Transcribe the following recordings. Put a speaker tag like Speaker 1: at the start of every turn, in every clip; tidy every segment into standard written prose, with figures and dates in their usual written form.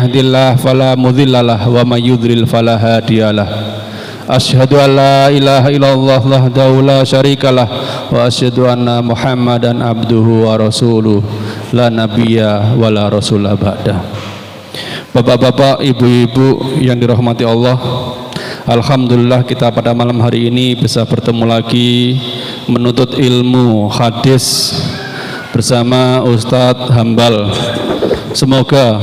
Speaker 1: yahdihillahu fala mudhillalah wa may yudlil fala hadiyalah. Asyhadu an la ilaha illallah wahdahu la syarikalah wa asyhadu anna Muhammadan abduhu wa rasuluh la nabiyya wa la rasulah ba'dah. Bapak-bapak, ibu-ibu yang dirahmati Allah, alhamdulillah kita pada malam hari ini bisa bertemu lagi menuntut ilmu hadis bersama Ustadz Hambal. Semoga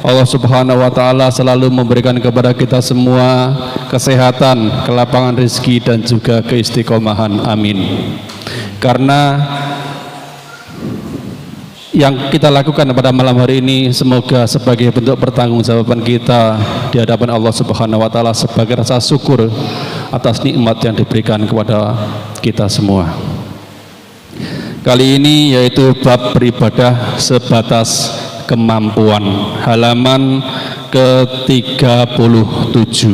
Speaker 1: Allah Subhanahu wa Ta'ala selalu memberikan kepada kita semua kesehatan, kelapangan rezeki dan juga keistiqomahan. Amin. Karena yang kita lakukan pada malam hari ini semoga sebagai bentuk pertanggungjawaban kita di hadapan Allah Subhanahu wa Ta'ala sebagai rasa syukur atas nikmat yang diberikan kepada kita semua. Kali ini yaitu bab beribadah sebatas kemampuan, halaman ke-37.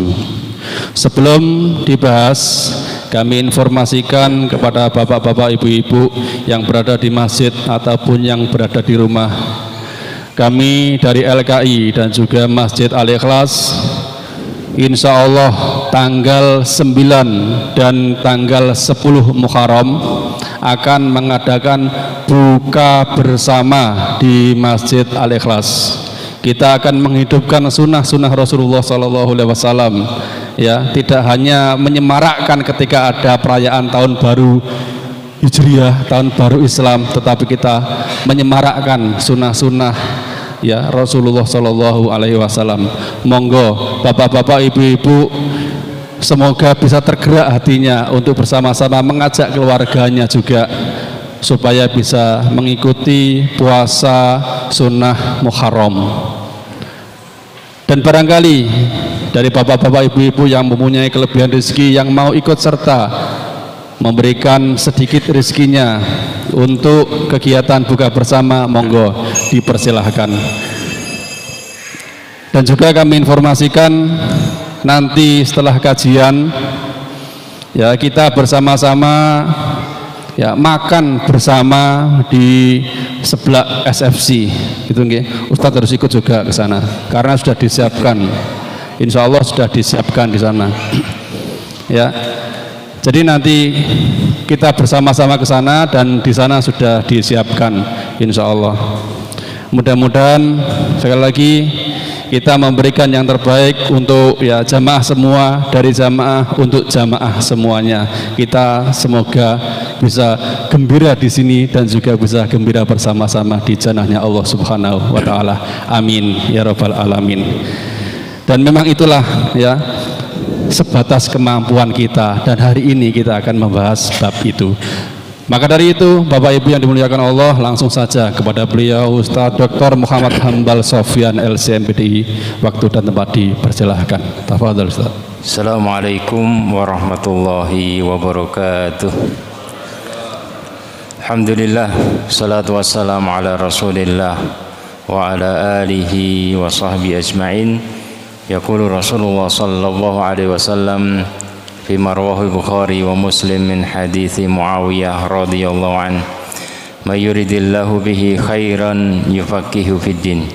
Speaker 1: Sebelum dibahas, kami informasikan kepada bapak-bapak, ibu-ibu yang berada di masjid ataupun yang berada di rumah, kami dari LKI dan juga Masjid Al-Ikhlas insya Allah tanggal 9 dan tanggal 10 Muharram akan mengadakan buka bersama di Masjid Al-Ikhlas. Kita akan menghidupkan sunnah-sunnah Rasulullah SAW, ya, tidak hanya menyemarakkan ketika ada perayaan tahun baru Hijriah, tahun baru Islam, tetapi kita menyemarakkan sunnah-sunnah, ya, Rasulullah SAW. Monggo bapak-bapak, ibu-ibu, semoga bisa tergerak hatinya untuk bersama-sama mengajak keluarganya juga supaya bisa mengikuti puasa sunnah Muharram. Dan barangkali dari bapak-bapak, ibu-ibu yang mempunyai kelebihan rezeki yang mau ikut serta memberikan sedikit rezekinya untuk kegiatan buka bersama, monggo dipersilahkan. Dan juga kami informasikan nanti setelah kajian, ya, kita bersama-sama, ya, makan bersama di sebelah SFC gitu nggih. Ustadz harus ikut juga ke sana karena sudah disiapkan, insya Allah sudah disiapkan di sana, ya. Jadi nanti kita bersama-sama ke sana dan di sana sudah disiapkan insya Allah. Mudah-mudahan sekali lagi kita memberikan yang terbaik untuk, ya, jamaah semua, dari jamaah untuk jamaah semuanya. Kita semoga bisa gembira di sini dan juga bisa gembira bersama-sama di jannahnya Allah Subhanahu wa Ta'ala. Amin ya rabbal alamin. Dan memang itulah, ya, sebatas kemampuan kita, dan hari ini kita akan membahas bab itu. Maka dari itu, Bapak Ibu yang dimuliakan Allah, langsung saja kepada beliau Ustadz Dr. Muhammad Hambal Sofyan LCMPDI. Waktu dan tempat dipersilahkan. Tafadhol Ustadz.
Speaker 2: Assalamualaikum warahmatullahi wabarakatuh. Alhamdulillah, salatu wassalamu ala Rasulillah wa ala alihi wa sahbihi ajma'in. Yaqulu Rasulullah sallallahu alaihi wasallam fi marwahul Bukhari wa Muslim min hadithi Muawiyah radhiyallahu an, may yuridillahu bihi khairan yufaqihu fid din.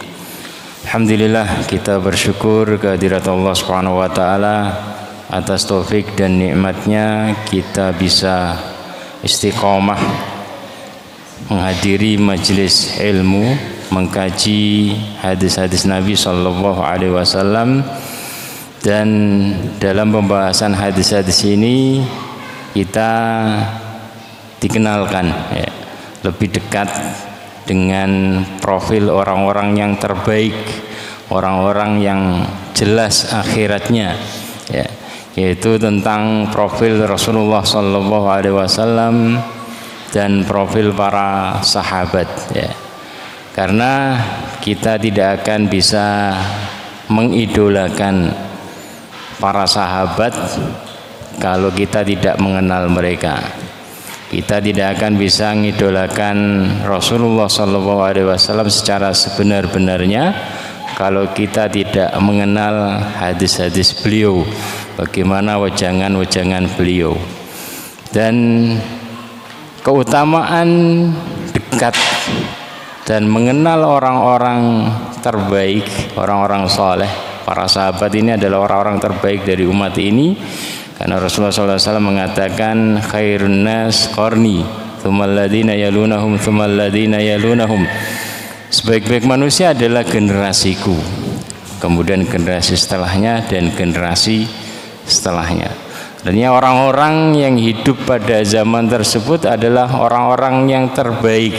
Speaker 2: Alhamdulillah, kita bersyukur kehadirat Allah Subhanahu wa Ta'ala atas taufik dan nikmatnya kita bisa istiqomah menghadiri majelis ilmu, mengkaji hadis-hadis Nabi sallallahu alaihi wasallam. Dan dalam pembahasan hadis-hadis ini kita dikenalkan, ya, lebih dekat dengan profil orang-orang yang terbaik, orang-orang yang jelas akhiratnya, ya, yaitu tentang profil Rasulullah Sallallahu Alaihi Wasallam dan profil para sahabat, ya. Karena kita tidak akan bisa mengidolakan para sahabat kalau kita tidak mengenal mereka. Kita tidak akan bisa mengidolakan Rasulullah SAW secara sebenar-benarnya kalau kita tidak mengenal hadis-hadis beliau, bagaimana wejangan-wejangan beliau. Dan keutamaan dekat dan mengenal orang-orang terbaik, orang-orang soleh. Para sahabat ini adalah orang-orang terbaik dari umat ini, karena Rasulullah SAW mengatakan khairun nas qarni tsummal ladzina yalunahum tsummal ladzina yalunahum. Sebaik-baik manusia adalah generasiku, kemudian generasi setelahnya dan generasi setelahnya. Artinya orang-orang yang hidup pada zaman tersebut adalah orang-orang yang terbaik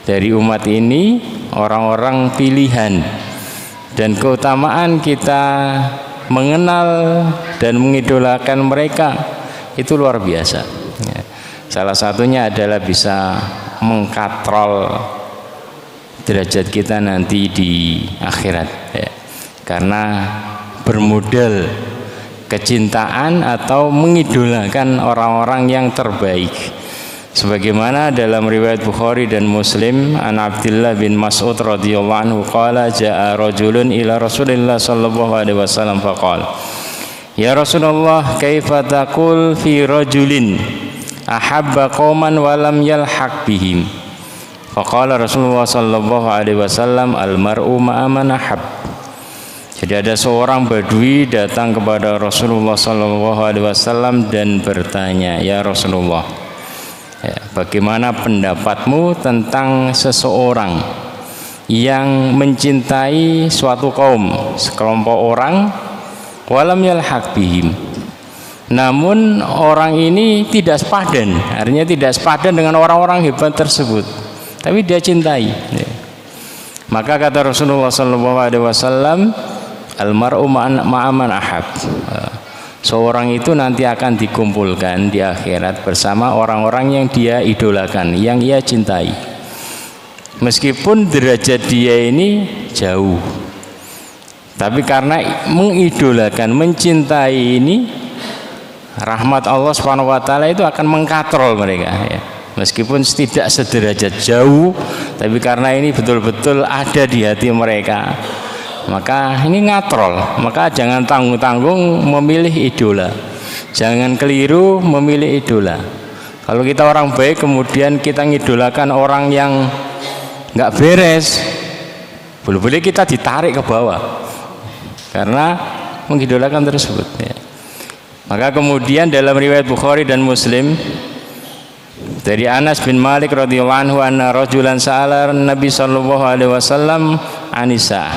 Speaker 2: dari umat ini, orang-orang pilihan. Dan keutamaan kita mengenal dan mengidolakan mereka itu luar biasa. Salah satunya adalah bisa mengkatrol derajat kita nanti di akhirat, karena bermodal kecintaan atau mengidolakan orang-orang yang terbaik. Sebagaimana dalam riwayat Bukhari dan Muslim, an Abdullah bin Mas'ud radhiyallahu anhu qala jaa rajulun ila Rasulillah sallallahu alaihi wasallam faqala ya Rasulullah kaifa taqul fi rajulin ahabba qauman wa lam yalhaq bihim. Faqala Rasulullah sallallahu alaihi wasallam al mar'u ma'a man ahab. Jadi ada seorang badui datang kepada Rasulullah sallallahu alaihi wasallam dan bertanya, "Ya Rasulullah, bagaimana pendapatmu tentang seseorang yang mencintai suatu kaum, sekelompok orang, walam yalhaq bihim, namun orang ini tidak sepadan, artinya tidak sepadan dengan orang-orang hebat tersebut, tapi dia cintai." Maka kata Rasulullah SAW, almar'u ma'aman ahab. Seorang itu nanti akan dikumpulkan di akhirat bersama orang-orang yang dia idolakan, yang ia cintai. Meskipun derajat dia ini jauh, tapi karena mengidolakan, mencintai ini, rahmat Allah Subhanahu wa taala itu akan mengkatrol mereka, ya. Meskipun tidak sederajat jauh, tapi karena ini betul-betul ada di hati mereka, maka ini ngatrol. Maka jangan tanggung-tanggung memilih idola, jangan keliru memilih idola. Kalau kita orang baik kemudian kita ngidolakan orang yang nggak beres, boleh-boleh kita ditarik ke bawah karena mengidolakan tersebut, ya. Maka kemudian dalam riwayat Bukhari dan Muslim dari Anas bin Malik radhiyallahu anhu anna rajulan sa'ala Nabi sallallahu alaihi wasallam anisa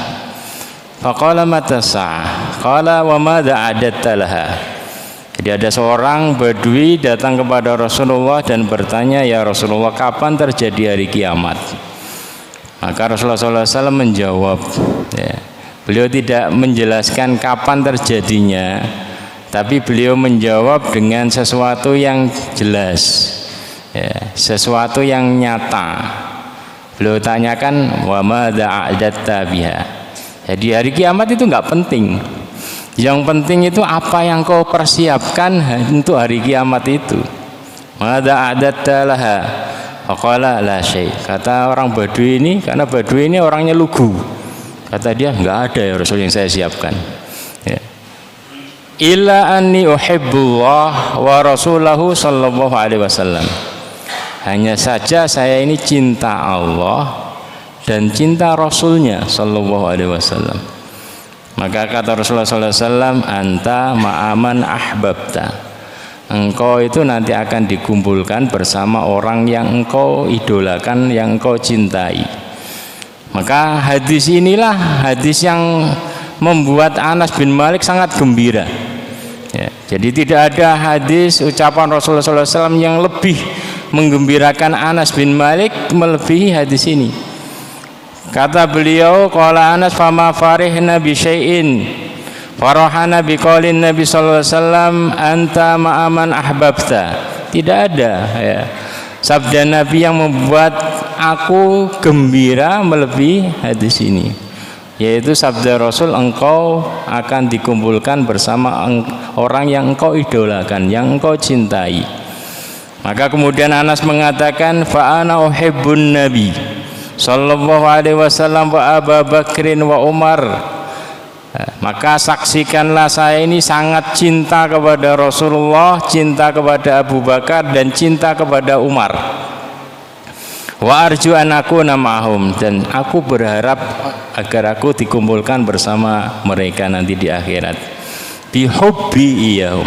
Speaker 2: faqala mata sa'ah qala wa madza a'datta laha. Jadi ada seorang badui datang kepada Rasulullah dan bertanya, "Ya Rasulullah, kapan terjadi hari kiamat?" Maka Rasulullah SAW menjawab, ya, beliau tidak menjelaskan kapan terjadinya, tapi beliau menjawab dengan sesuatu yang jelas, ya, sesuatu yang nyata. Beliau tanyakan, wa madza a'datta biha. Jadi hari kiamat itu nggak penting. Yang penting itu apa yang kau persiapkan untuk hari kiamat itu. Madza a'datta laha. Faqala la syai'. Kata orang Badui ini, karena Badui ini orangnya lugu, kata dia, nggak ada ya Rasul yang saya siapkan, ya. Illa anni uhibbullah wa rasulahu sallallahu alaihi wasallam. Hanya saja saya ini cinta Allah dan cinta Rasulnya sallallahu alaihi wasallam. Maka kata Rasulullah sallallahu alaihi wasallam, anta ma'aman ahbabta. Engkau itu nanti akan dikumpulkan bersama orang yang engkau idolakan, yang engkau cintai. Maka hadis inilah hadis yang membuat Anas bin Malik sangat gembira, ya. Jadi tidak ada hadis ucapan Rasulullah SAW yang lebih menggembirakan Anas bin Malik melebihi hadis ini. Kata beliau, qala Anas fama farihna bi syai'in farahana biqaulin Nabi sallallahu alaihi wasallam anta ma'aman ahbabta. Tidak ada, ya, sabda Nabi yang membuat aku gembira melebihi hadis ini, yaitu sabda Rasul, engkau akan dikumpulkan bersama orang yang engkau idolakan, yang engkau cintai. Maka kemudian Anas mengatakan, fa ana uhibbun Nabi sallallahu alaihi wasallam wa Abu Bakrin wa Umar. Maka saksikanlah saya ini sangat cinta kepada Rasulullah, cinta kepada Abu Bakar dan cinta kepada Umar. Wa arju an akuna ma'hum, dan aku berharap agar aku dikumpulkan bersama mereka nanti di akhirat. Bi hubbi iyahum,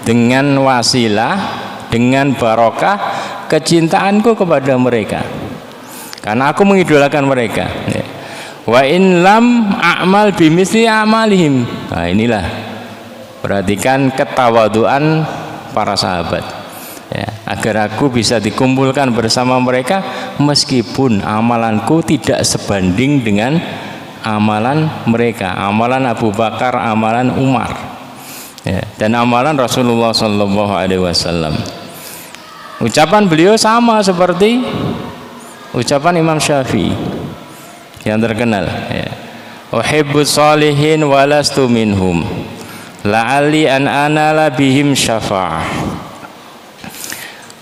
Speaker 2: dengan wasilah, dengan barokah kecintaanku kepada mereka, karena aku mengidolakan mereka. Wa in lam a'mal bimisli a'malihim. Nah, inilah perhatikan ketawaduan para sahabat, ya, agar aku bisa dikumpulkan bersama mereka meskipun amalanku tidak sebanding dengan amalan mereka, amalan Abu Bakar, amalan Umar, ya, dan amalan Rasulullah Sallallahu Alaihi Wasallam. Ucapan beliau sama seperti ucapan Imam Syafi'i yang terkenal, ya. Uhibbus sholihin walastu minhum la'alli an anala bihim syafa'ah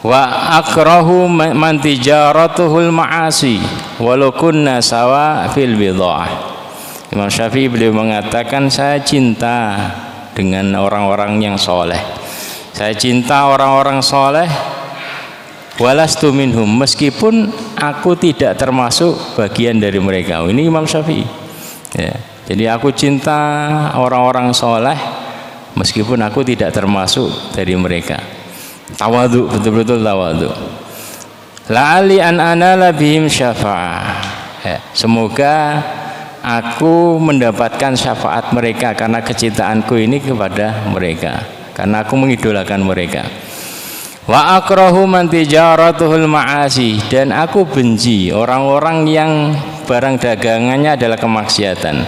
Speaker 2: wa akrahu man tijaratuhul ma'asi walau kunna sawa fil bidha'ah. Imam Syafi'i beliau mengatakan, saya cinta dengan orang-orang yang soleh, saya cinta orang-orang soleh, walastu minhum, meskipun aku tidak termasuk bagian dari mereka. Ini Imam Syafi'i, ya. Jadi aku cinta orang-orang soleh meskipun aku tidak termasuk dari mereka. Tawadhu, betul-betul tawadhu. La'ali an anala bihim syafa'ah, ya, semoga aku mendapatkan syafaat mereka karena kecintaanku ini kepada mereka, karena aku mengidolakan mereka. Wa akrahu man tijaratuhul ma'asi, dan aku benci orang-orang yang barang dagangannya adalah kemaksiatan.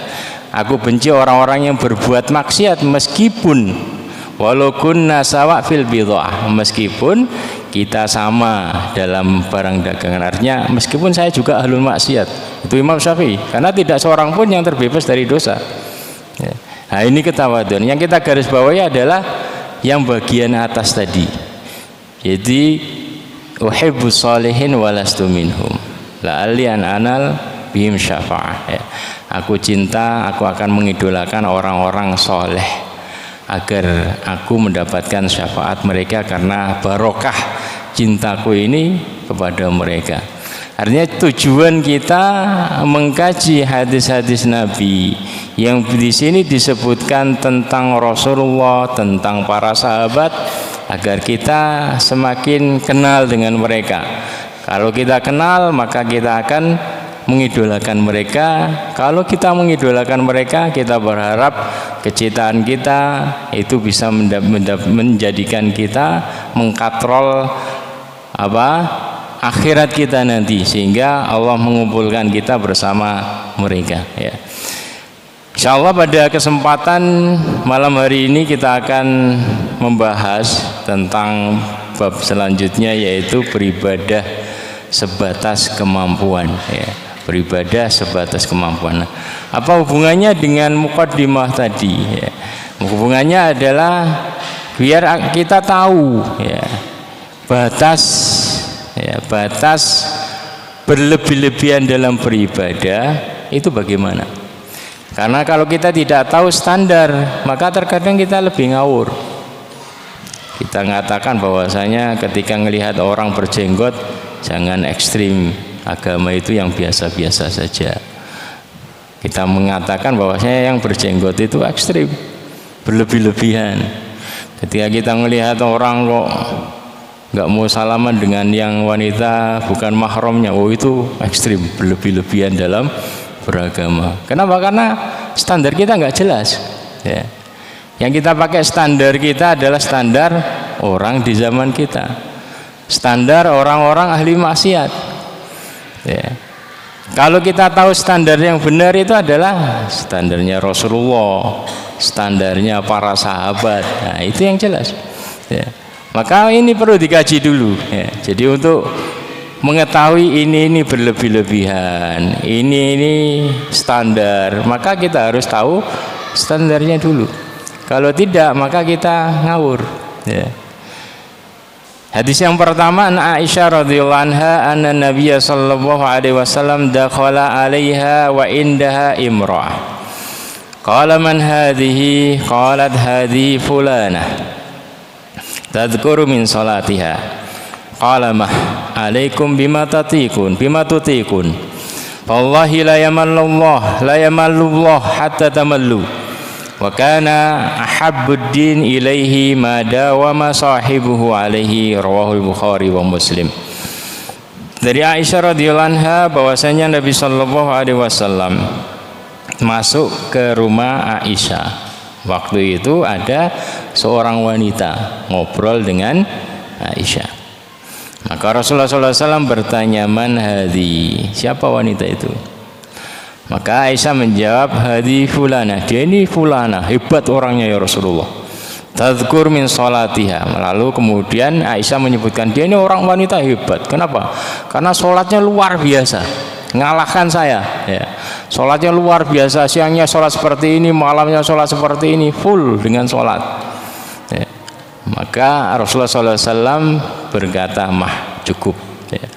Speaker 2: Aku benci orang-orang yang berbuat maksiat meskipun walau kunna sawa fil bidha'ah, meskipun kita sama dalam barang dagangan. Artinya meskipun saya juga ahlul maksiat. Itu Imam Syafi'i, karena tidak seorang pun yang terbebas dari dosa, ya. Nah, ini ketawaduan. Yang kita garis bawahi adalah yang bagian atas tadi. Jadi uhibbus sholihin walastu minhum la'alli an anal bihim syafa'ah, ya. Aku cinta, aku akan mengidolakan orang-orang soleh agar aku mendapatkan syafaat mereka karena barokah cintaku ini kepada mereka. Artinya tujuan kita mengkaji hadis-hadis Nabi yang di sini disebutkan tentang Rasulullah, tentang para sahabat, agar kita semakin kenal dengan mereka. Kalau kita kenal, maka kita akan mengidolakan mereka. Kalau kita mengidolakan mereka, kita berharap kecintaan kita itu bisa menjadikan kita mengkatrol akhirat kita nanti, sehingga Allah mengumpulkan kita bersama mereka, ya. Insyaallah pada kesempatan malam hari ini kita akan membahas tentang bab selanjutnya, yaitu beribadah sebatas kemampuan, ya. Beribadah sebatas kemampuan. Apa hubungannya dengan muqaddimah tadi, ya? Hubungannya adalah biar kita tahu, ya, batas berlebih-lebihan dalam beribadah itu bagaimana. Karena kalau kita tidak tahu standar, maka terkadang kita lebih ngawur. Kita mengatakan bahwasanya ketika melihat orang berjenggot, jangan ekstrim, agama itu yang biasa-biasa saja. Kita mengatakan bahwasanya yang berjenggot itu ekstrim, berlebih-lebihan. Ketika kita melihat orang kok nggak mau salaman dengan yang wanita bukan mahramnya, oh itu ekstrim, berlebih-lebihan dalam beragama. Kenapa? Karena standar kita nggak jelas, ya. Yang kita pakai standar kita adalah standar orang di zaman kita, standar orang-orang ahli maksiat, ya. Kalau kita tahu standar yang benar itu adalah standarnya Rasulullah, standarnya para sahabat, nah itu yang jelas, ya. Maka ini perlu dikaji dulu, ya. Jadi untuk mengetahui ini berlebih-lebihan, ini standar, maka kita harus tahu standarnya dulu. Kalau tidak, maka kita ngawur, ya. Hadis yang pertama, an Aisyah radhiyallahu anha anna Nabiya sallallahu alaihi wasallam dakhala 'alaiha wa indaha imra'ah. Qala man hadhihi? Qalat hadhihi fulanah tadhkuru min salatiha. Qala mah alaikum bima tutiqun. Wallahi la yamallullah hatta tamallu. Wa kana ahabbud din ilaihi ma dawama sahibuhu alaihi, rawahul Bukhari wa Muslim. Dari Aisyah radhiyallahu anha bahwasanya Nabi sallallahu alaihi wasallam masuk ke rumah Aisyah. Waktu itu ada seorang wanita ngobrol dengan Aisyah. Maka Rasulullah SAW bertanya, man hadhi, siapa wanita itu? Maka Aisyah menjawab, hadhi fulana, dia ini fulana, hebat orangnya ya Rasulullah. Tadhkur min salatiha. Lalu kemudian Aisyah menyebutkan, dia ini orang wanita hebat. Kenapa? Karena sholatnya luar biasa, ngalahkan saya ya. Sholatnya luar biasa, siangnya sholat seperti ini, malamnya sholat seperti ini, full dengan sholat ya. Maka Rasulullah SAW berkata, mah cukup ya.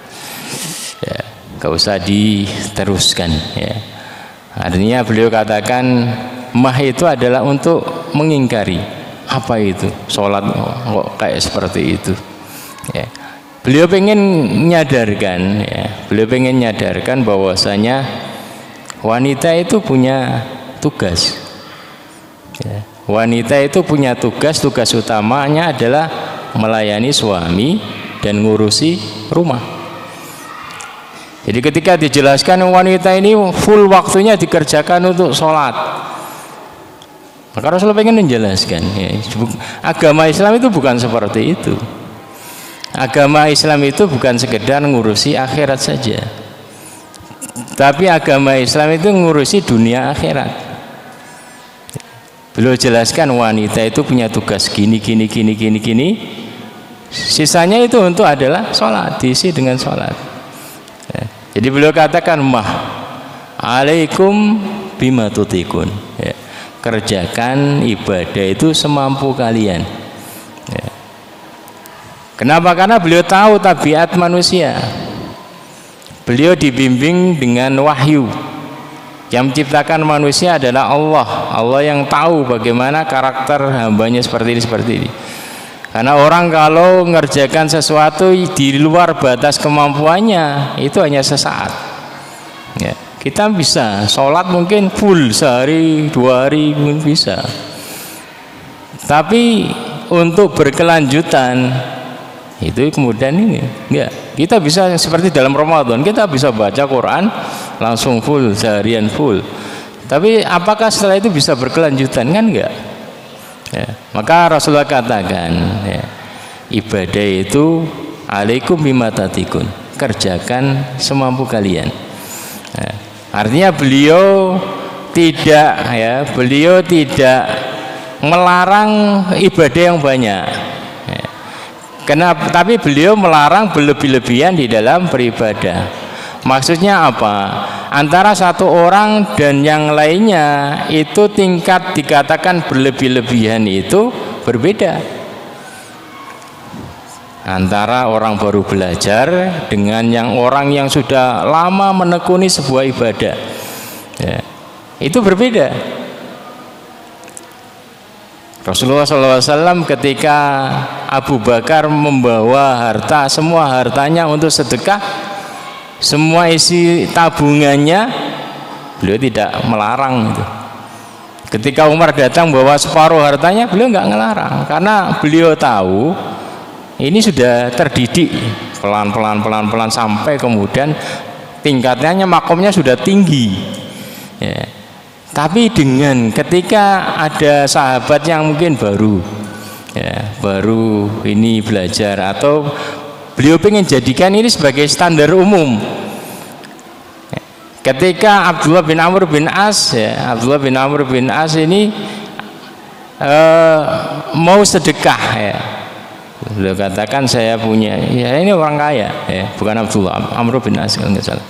Speaker 2: Ya, gak usah diteruskan ya. Artinya beliau katakan mah itu adalah untuk mengingkari apa itu sholat kok kayak seperti itu ya. Beliau pengen menyadarkan bahwasanya wanita itu punya tugas ya. Wanita itu punya tugas utamanya adalah melayani suami dan ngurusi rumah. Jadi ketika dijelaskan wanita ini full waktunya dikerjakan untuk sholat, maka Rasulullah pengen menjelaskan ya, agama Islam itu bukan seperti itu. Agama Islam itu bukan sekedar ngurusi akhirat saja, tapi agama Islam itu ngurusi dunia akhirat. Beliau jelaskan wanita itu punya tugas gini. Sisanya itu untuk adalah sholat, diisi dengan sholat. Ya. Jadi beliau katakan mah alaikum bima tutiqun. Ya. Kerjakan ibadah itu semampu kalian. Ya. Kenapa? Karena beliau tahu tabiat manusia. Beliau dibimbing dengan wahyu. Yang menciptakan manusia adalah Allah. Allah yang tahu bagaimana karakter hambanya seperti ini. Karena orang kalau mengerjakan sesuatu di luar batas kemampuannya, itu hanya sesaat ya. Kita bisa sholat mungkin full sehari 2 hari mungkin bisa, tapi untuk berkelanjutan itu kemudian ini enggak. Kita bisa seperti dalam Ramadan, kita bisa baca Quran langsung full, seharian full, tapi apakah setelah itu bisa berkelanjutan? Kan enggak ya. Maka Rasulullah katakan ya, ibadah itu alaikum bima tatiqun, kerjakan semampu kalian ya. Artinya beliau tidak melarang ibadah yang banyak ya. Kenapa? Tapi beliau melarang berlebih-lebihan di dalam beribadah. Maksudnya apa? Antara satu orang dan yang lainnya itu tingkat dikatakan berlebih-lebihan itu berbeda. Antara orang baru belajar dengan orang yang sudah lama menekuni sebuah ibadah ya, itu berbeda. Rasulullah SAW ketika Abu Bakar membawa harta, semua hartanya untuk sedekah, semua isi tabungannya, beliau tidak melarang itu. Ketika Umar datang bawa separuh hartanya, beliau nggak ngelarang, karena beliau tahu ini sudah terdidik pelan-pelan sampai kemudian tingkatnya, makomnya sudah tinggi ya. Tapi dengan ketika ada sahabat yang mungkin baru ini belajar, atau beliau ingin jadikan ini sebagai standar umum. Ketika Abdullah bin Amr bin As ini mau sedekah ya, beliau katakan saya punya, ya ini orang kaya ya, bukan Abdullah, Amr bin As kalau nggak salah.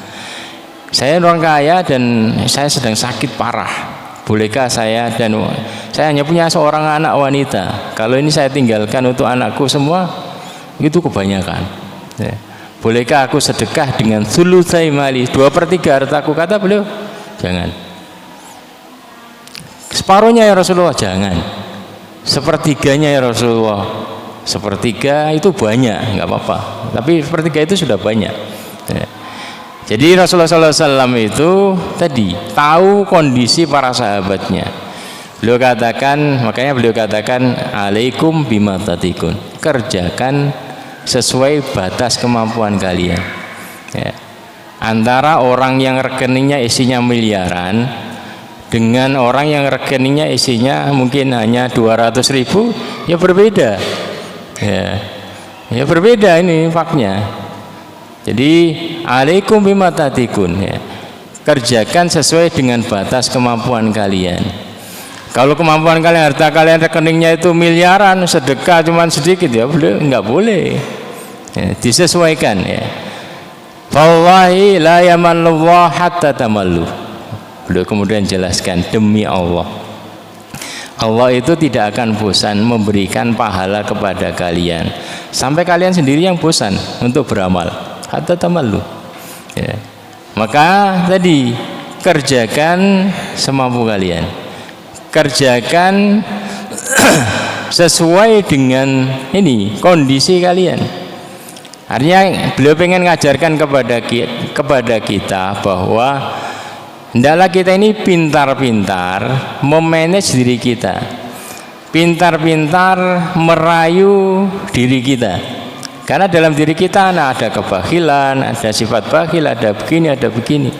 Speaker 2: Saya orang kaya dan saya sedang sakit parah. Bolehkah saya hanya punya seorang anak wanita. Kalau ini saya tinggalkan untuk anakku semua, itu kebanyakan ya. Bolehkah aku sedekah dengan sulusai mali, 2/3 hartaku? Kata beliau, jangan. Separuhnya ya Rasulullah, jangan. 1/3 ya Rasulullah. Sepertiga itu banyak, nggak apa-apa. Tapi sepertiga itu sudah banyak. Ya. Jadi Rasulullah SAW itu tadi tahu kondisi para sahabatnya. Makanya beliau katakan, alaikum bima tatikun, kerjakan sesuai batas kemampuan kalian. Ya. Antara orang yang rekeningnya isinya miliaran dengan orang yang rekeningnya isinya mungkin hanya 200.000, ya berbeda. Ya berbeda ini faknya. Jadi alaikum bima tatikun, ya. Kerjakan sesuai dengan batas kemampuan kalian. Kalau kemampuan kalian, harta kalian rekeningnya itu miliaran, sedekah cuman sedikit, ya nggak boleh. Ya, disesuaikan, ya. Wallahi la yamallahu hatta tamallu. Beliau kemudian jelaskan, demi Allah, Allah itu tidak akan bosan memberikan pahala kepada kalian sampai kalian sendiri yang bosan untuk beramal. Hatta tamallu. Ya. Maka tadi kerjakan semampu kalian, kerjakan sesuai dengan ini kondisi kalian. Artinya beliau pengen ngajarkan kepada kita bahwa hendaklah kita ini pintar-pintar memanage diri kita, pintar-pintar merayu diri kita. Karena dalam diri kita ada kebakhilan, ada sifat bakhil, ada begini, ada begini.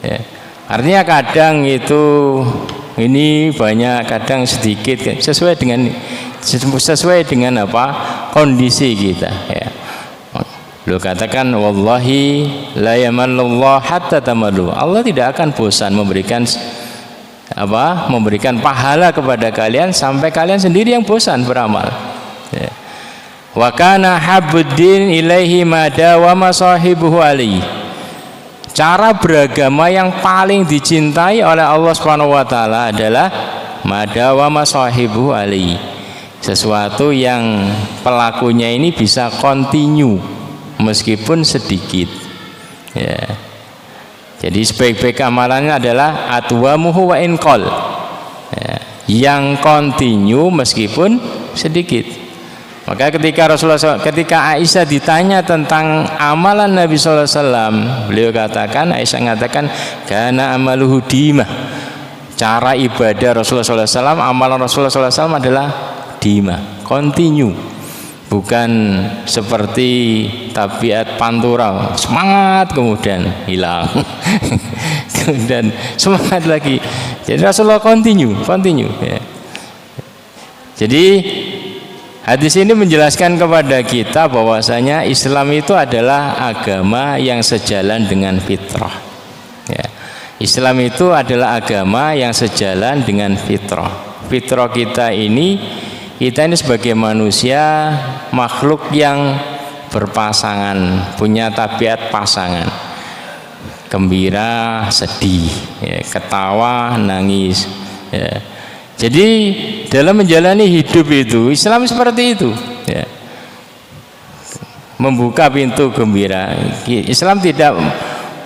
Speaker 2: Ya. Artinya kadang itu ini banyak, kadang sedikit, sesuai dengan apa kondisi kita. Ya. Beliau katakan, wallahi la yamallahu hatta tamallu. Allah tidak akan bosan memberikan pahala kepada kalian sampai kalian sendiri yang bosan beramal. Ya. Wa kana habbuddin ilaihi madawama sahibuhu alaihi. Cara beragama yang paling dicintai oleh Allah Subhanahu wa taala adalah madawama sahibuhu alaihi. Sesuatu yang pelakunya ini bisa continue meskipun sedikit. Ya. Jadi sebaik-baik amalannya adalah atwamuhu wa inqal. Ya. Yang continue meskipun sedikit. Maka ketika Aisyah ditanya tentang amalan Nabi sallallahu alaihi wasallam, Aisyah mengatakan kana amaluhu dimah. Cara ibadah Rasulullah sallallahu alaihi wasallam, amalan Rasulullah sallallahu alaihi wasallam adalah dimah, continue. Bukan seperti tabiat pantura, semangat kemudian hilang. Kemudian semangat lagi. Jadi Rasulullah continue ya. Jadi hadis ini menjelaskan kepada kita bahwasanya Islam itu adalah agama yang sejalan dengan fitrah. Ya. Islam itu adalah agama yang sejalan dengan fitrah. Fitrah kita ini sebagai manusia makhluk yang berpasangan, punya tabiat pasangan, gembira, sedih, ya, ketawa, nangis. Ya. Jadi dalam menjalani hidup itu Islam seperti itu, ya. Membuka pintu gembira. Islam tidak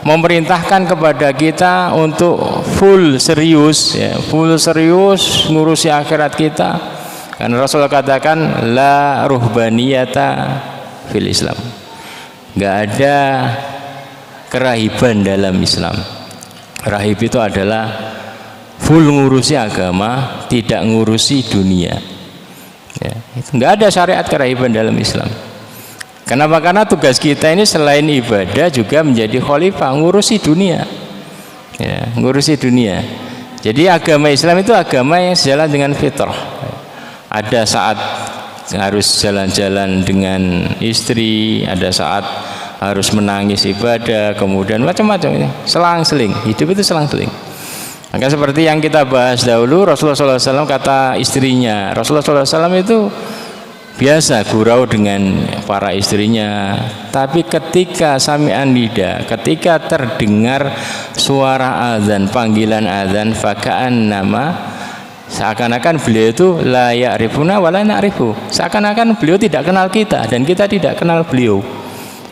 Speaker 2: memerintahkan kepada kita untuk full serius ngurusi akhirat kita. Karena Rasulullah katakan la ruhbaniyata fil Islam. Enggak ada kerahiban dalam Islam. Rahib itu adalah full ngurusi agama, tidak ngurusi dunia. Ya, enggak ada syariat kerahiban dalam Islam. Kenapa? Karena tugas kita ini selain ibadah juga menjadi khalifah, ngurusi dunia. Ya, ngurusi dunia. Jadi agama Islam itu agama yang sejalan dengan fitrah. Ada saat harus jalan-jalan dengan istri, ada saat harus menangis ibadah, kemudian macam-macam ini, selang-seling. Hidup itu selang-seling. Maka seperti yang kita bahas dahulu, Rasulullah SAW kata istrinya, Rasulullah SAW itu biasa gurau dengan para istrinya, tapi ketika sami'an nida, ketika terdengar suara azan, panggilan azan, faka'an nama, seakan-akan beliau itu la ya'rifuna wa la na'rifu, seakan-akan beliau tidak kenal kita dan kita tidak kenal beliau,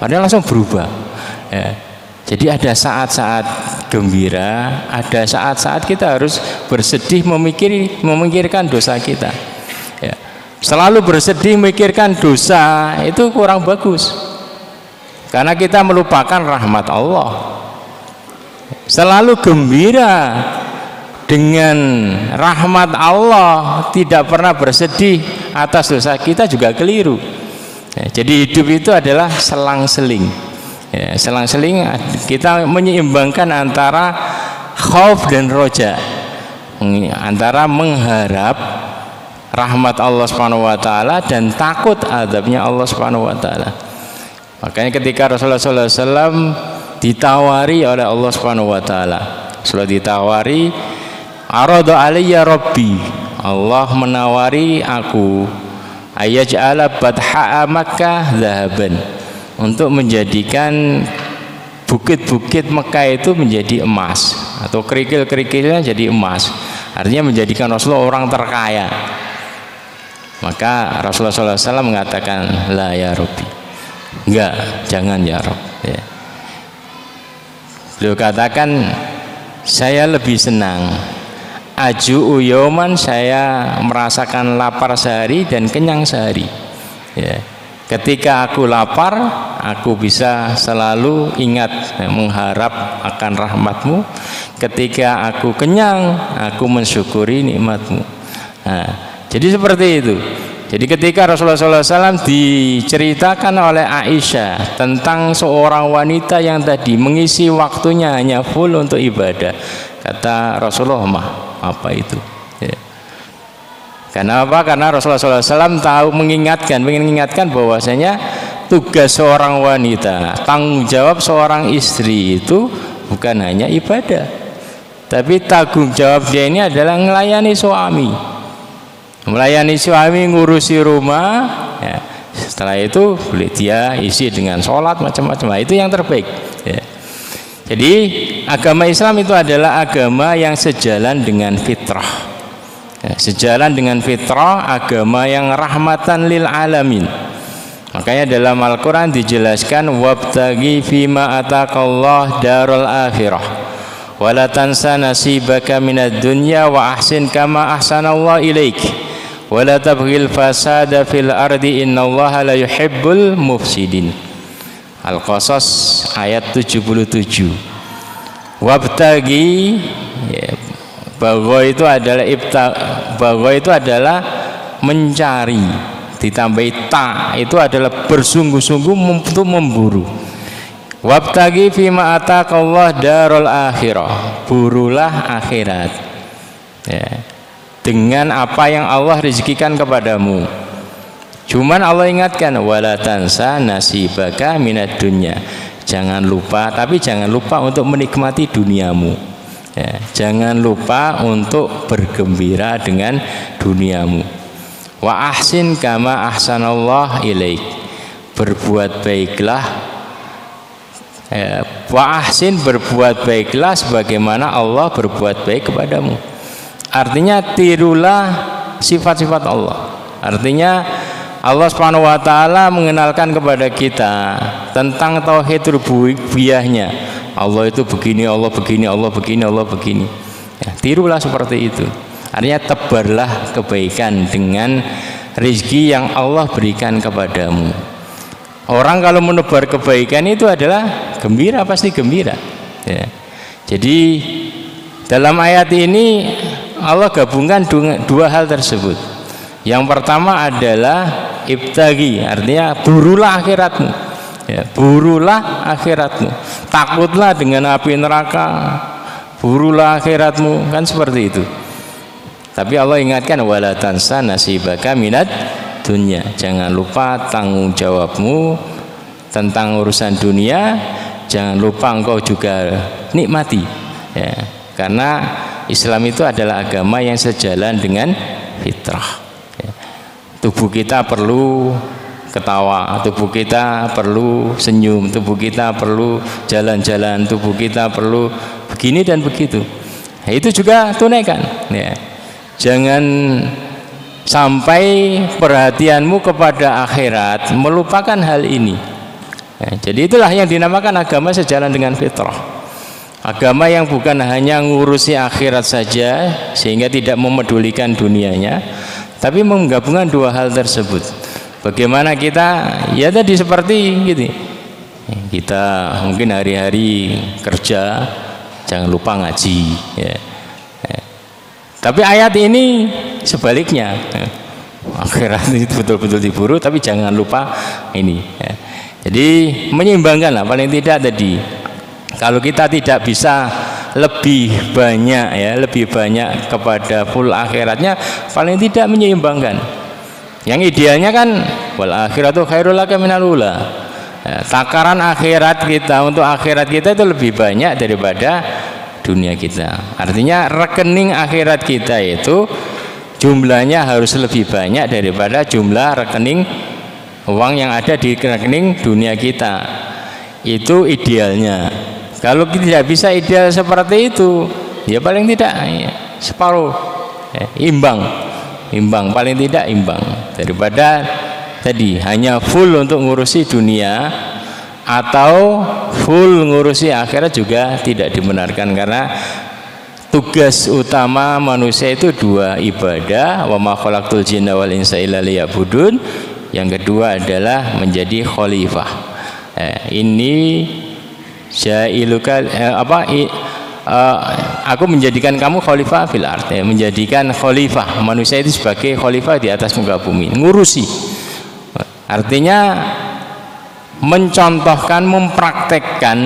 Speaker 2: padahal langsung berubah. Ya. Jadi ada saat-saat gembira, ada saat-saat kita harus bersedih memikirkan dosa kita. Ya. Selalu bersedih memikirkan dosa itu kurang bagus, karena kita melupakan rahmat Allah. Selalu gembira dengan rahmat Allah, tidak pernah bersedih atas dosa kita juga keliru. Jadi hidup itu adalah selang-seling. Selang-seling kita menyeimbangkan antara khauf dan roja, antara mengharap rahmat Allah Subhanahu wa taala dan takut azabnya Allah Subhanahu wa taala. Makanya ketika Rasulullah SAW ditawari oleh Allah Subhanahu wa taala, setelah ditawari, arada alayya rabbi, Allah menawari aku, ayaj'ala badha'a Makkah dhahaban, untuk menjadikan bukit-bukit Mekah itu menjadi emas, atau kerikil-kerikilnya jadi emas, artinya menjadikan Rasulullah orang terkaya. Maka Rasulullah SAW mengatakan, la ya Rabbi, enggak, jangan ya Rabb. Ya. Beliau katakan, saya lebih senang aju uyoman, saya merasakan lapar sehari dan kenyang sehari. Ya. Ketika aku lapar, aku bisa selalu ingat, mengharap akan rahmatmu. Ketika aku kenyang, aku mensyukuri nikmatmu. Nah, jadi seperti itu. Jadi ketika Rasulullah SAW diceritakan oleh Aisyah tentang seorang wanita yang tadi mengisi waktunya hanya full untuk ibadah, kata Rasulullah, apa itu? Ya. Karena apa? Karena Rasulullah SAW tahu mengingatkan bahwasanya tugas seorang wanita, tanggung jawab seorang istri itu bukan hanya ibadah, tapi tanggung jawab dia ini adalah melayani suami. Melayani suami, ngurusi rumah, ya. Setelah itu boleh dia isi dengan sholat macam-macam. Itu yang terbaik. Ya. Jadi agama Islam itu adalah agama yang sejalan dengan fitrah. Ya, sejalan dengan fitrah, agama yang rahmatan lil alamin. Makanya dalam Al-Quran dijelaskan, wabtagi fima ataqallah darul akhirah, wala tansa nasibaka minad dunya wa ahsin kama ahsanallahu ilaik, wala tabghil fasada fil ardi innallaha la yuhibbul mufsidin. Al-Qasas ayat 77. Wabtagi, ya, bagho itu adalah bagho itu adalah mencari, ditambahi ta, itu adalah bersungguh-sungguh untuk memburu. Wabtagi fima ataqallah darul akhirah, burulah akhirat, ya, dengan apa yang Allah rezekikan kepadamu. Cuman Allah ingatkan, wala tansa nasibaka minad dunya, jangan lupa, tapi jangan lupa untuk menikmati duniamu, ya, jangan lupa untuk bergembira dengan duniamu. Wa ahsin kama ahsanallah ilaik, berbuat baiklah, ya, wa ahsin, berbuat baiklah sebagaimana Allah berbuat baik kepadamu. Artinya tirulah sifat-sifat Allah. Artinya Allah Subhanahu wa taala mengenalkan kepada kita tentang tauhid rububiyahnya. Allah itu begini, Allah begini, Allah begini, Allah begini. Ya, tirulah seperti itu. Artinya tebarlah kebaikan dengan rezeki yang Allah berikan kepadamu. Orang kalau menebar kebaikan itu adalah gembira, pasti gembira. Ya. Jadi dalam ayat ini Allah gabungkan dua hal tersebut. Yang pertama adalah ibtagi, artinya burulah akhiratmu, ya, burulah akhiratmu, takutlah dengan api neraka, burulah akhiratmu, kan seperti itu. Tapi Allah ingatkan, wala tansa nasibaka minad dunya, jangan lupa tanggung jawabmu tentang urusan dunia, jangan lupa engkau juga nikmati, ya, karena Islam itu adalah agama yang sejalan dengan fitrah. Ya. Tubuh kita perlu ketawa, tubuh kita perlu senyum, tubuh kita perlu jalan-jalan, tubuh kita perlu begini dan begitu. Nah, itu juga tunaikan. Ya. Jangan sampai perhatianmu kepada akhirat melupakan hal ini. Ya, jadi itulah yang dinamakan agama sejalan dengan fitrah. Agama yang bukan hanya ngurusi akhirat saja sehingga tidak memedulikan dunianya, Tapi menggabungkan dua hal tersebut. Bagaimana kita ya tadi seperti gitu. Kita mungkin hari-hari kerja jangan lupa ngaji ya. Tapi ayat ini sebaliknya. Akhirat itu betul-betul diburu tapi jangan lupa ini ya. Jadi menyeimbangkan lah paling tidak tadi. Kalau kita tidak bisa lebih banyak kepada full akhiratnya, paling tidak menyeimbangkan. Yang idealnya kan wal akhiratu khairul laka minal ula. Takaran akhirat kita untuk akhirat kita itu lebih banyak daripada dunia kita. Artinya rekening akhirat kita itu jumlahnya harus lebih banyak daripada jumlah rekening uang yang ada di rekening dunia kita. Itu idealnya. Kalau tidak bisa ideal seperti itu, ya paling tidak ya, separuh ya, imbang paling tidak imbang daripada tadi hanya full untuk ngurusi dunia atau full ngurusi akhirat juga tidak dibenarkan, karena tugas utama manusia itu dua, ibadah, wa ma khalaqtul jinna wal insa illa liya'budun. Yang kedua adalah menjadi khalifah. Ini jailuka aku menjadikan kamu khalifah fil ard, menjadikan khalifah manusia itu sebagai khalifah di atas muka bumi, ngurusi. Artinya mencontohkan, mempraktekkan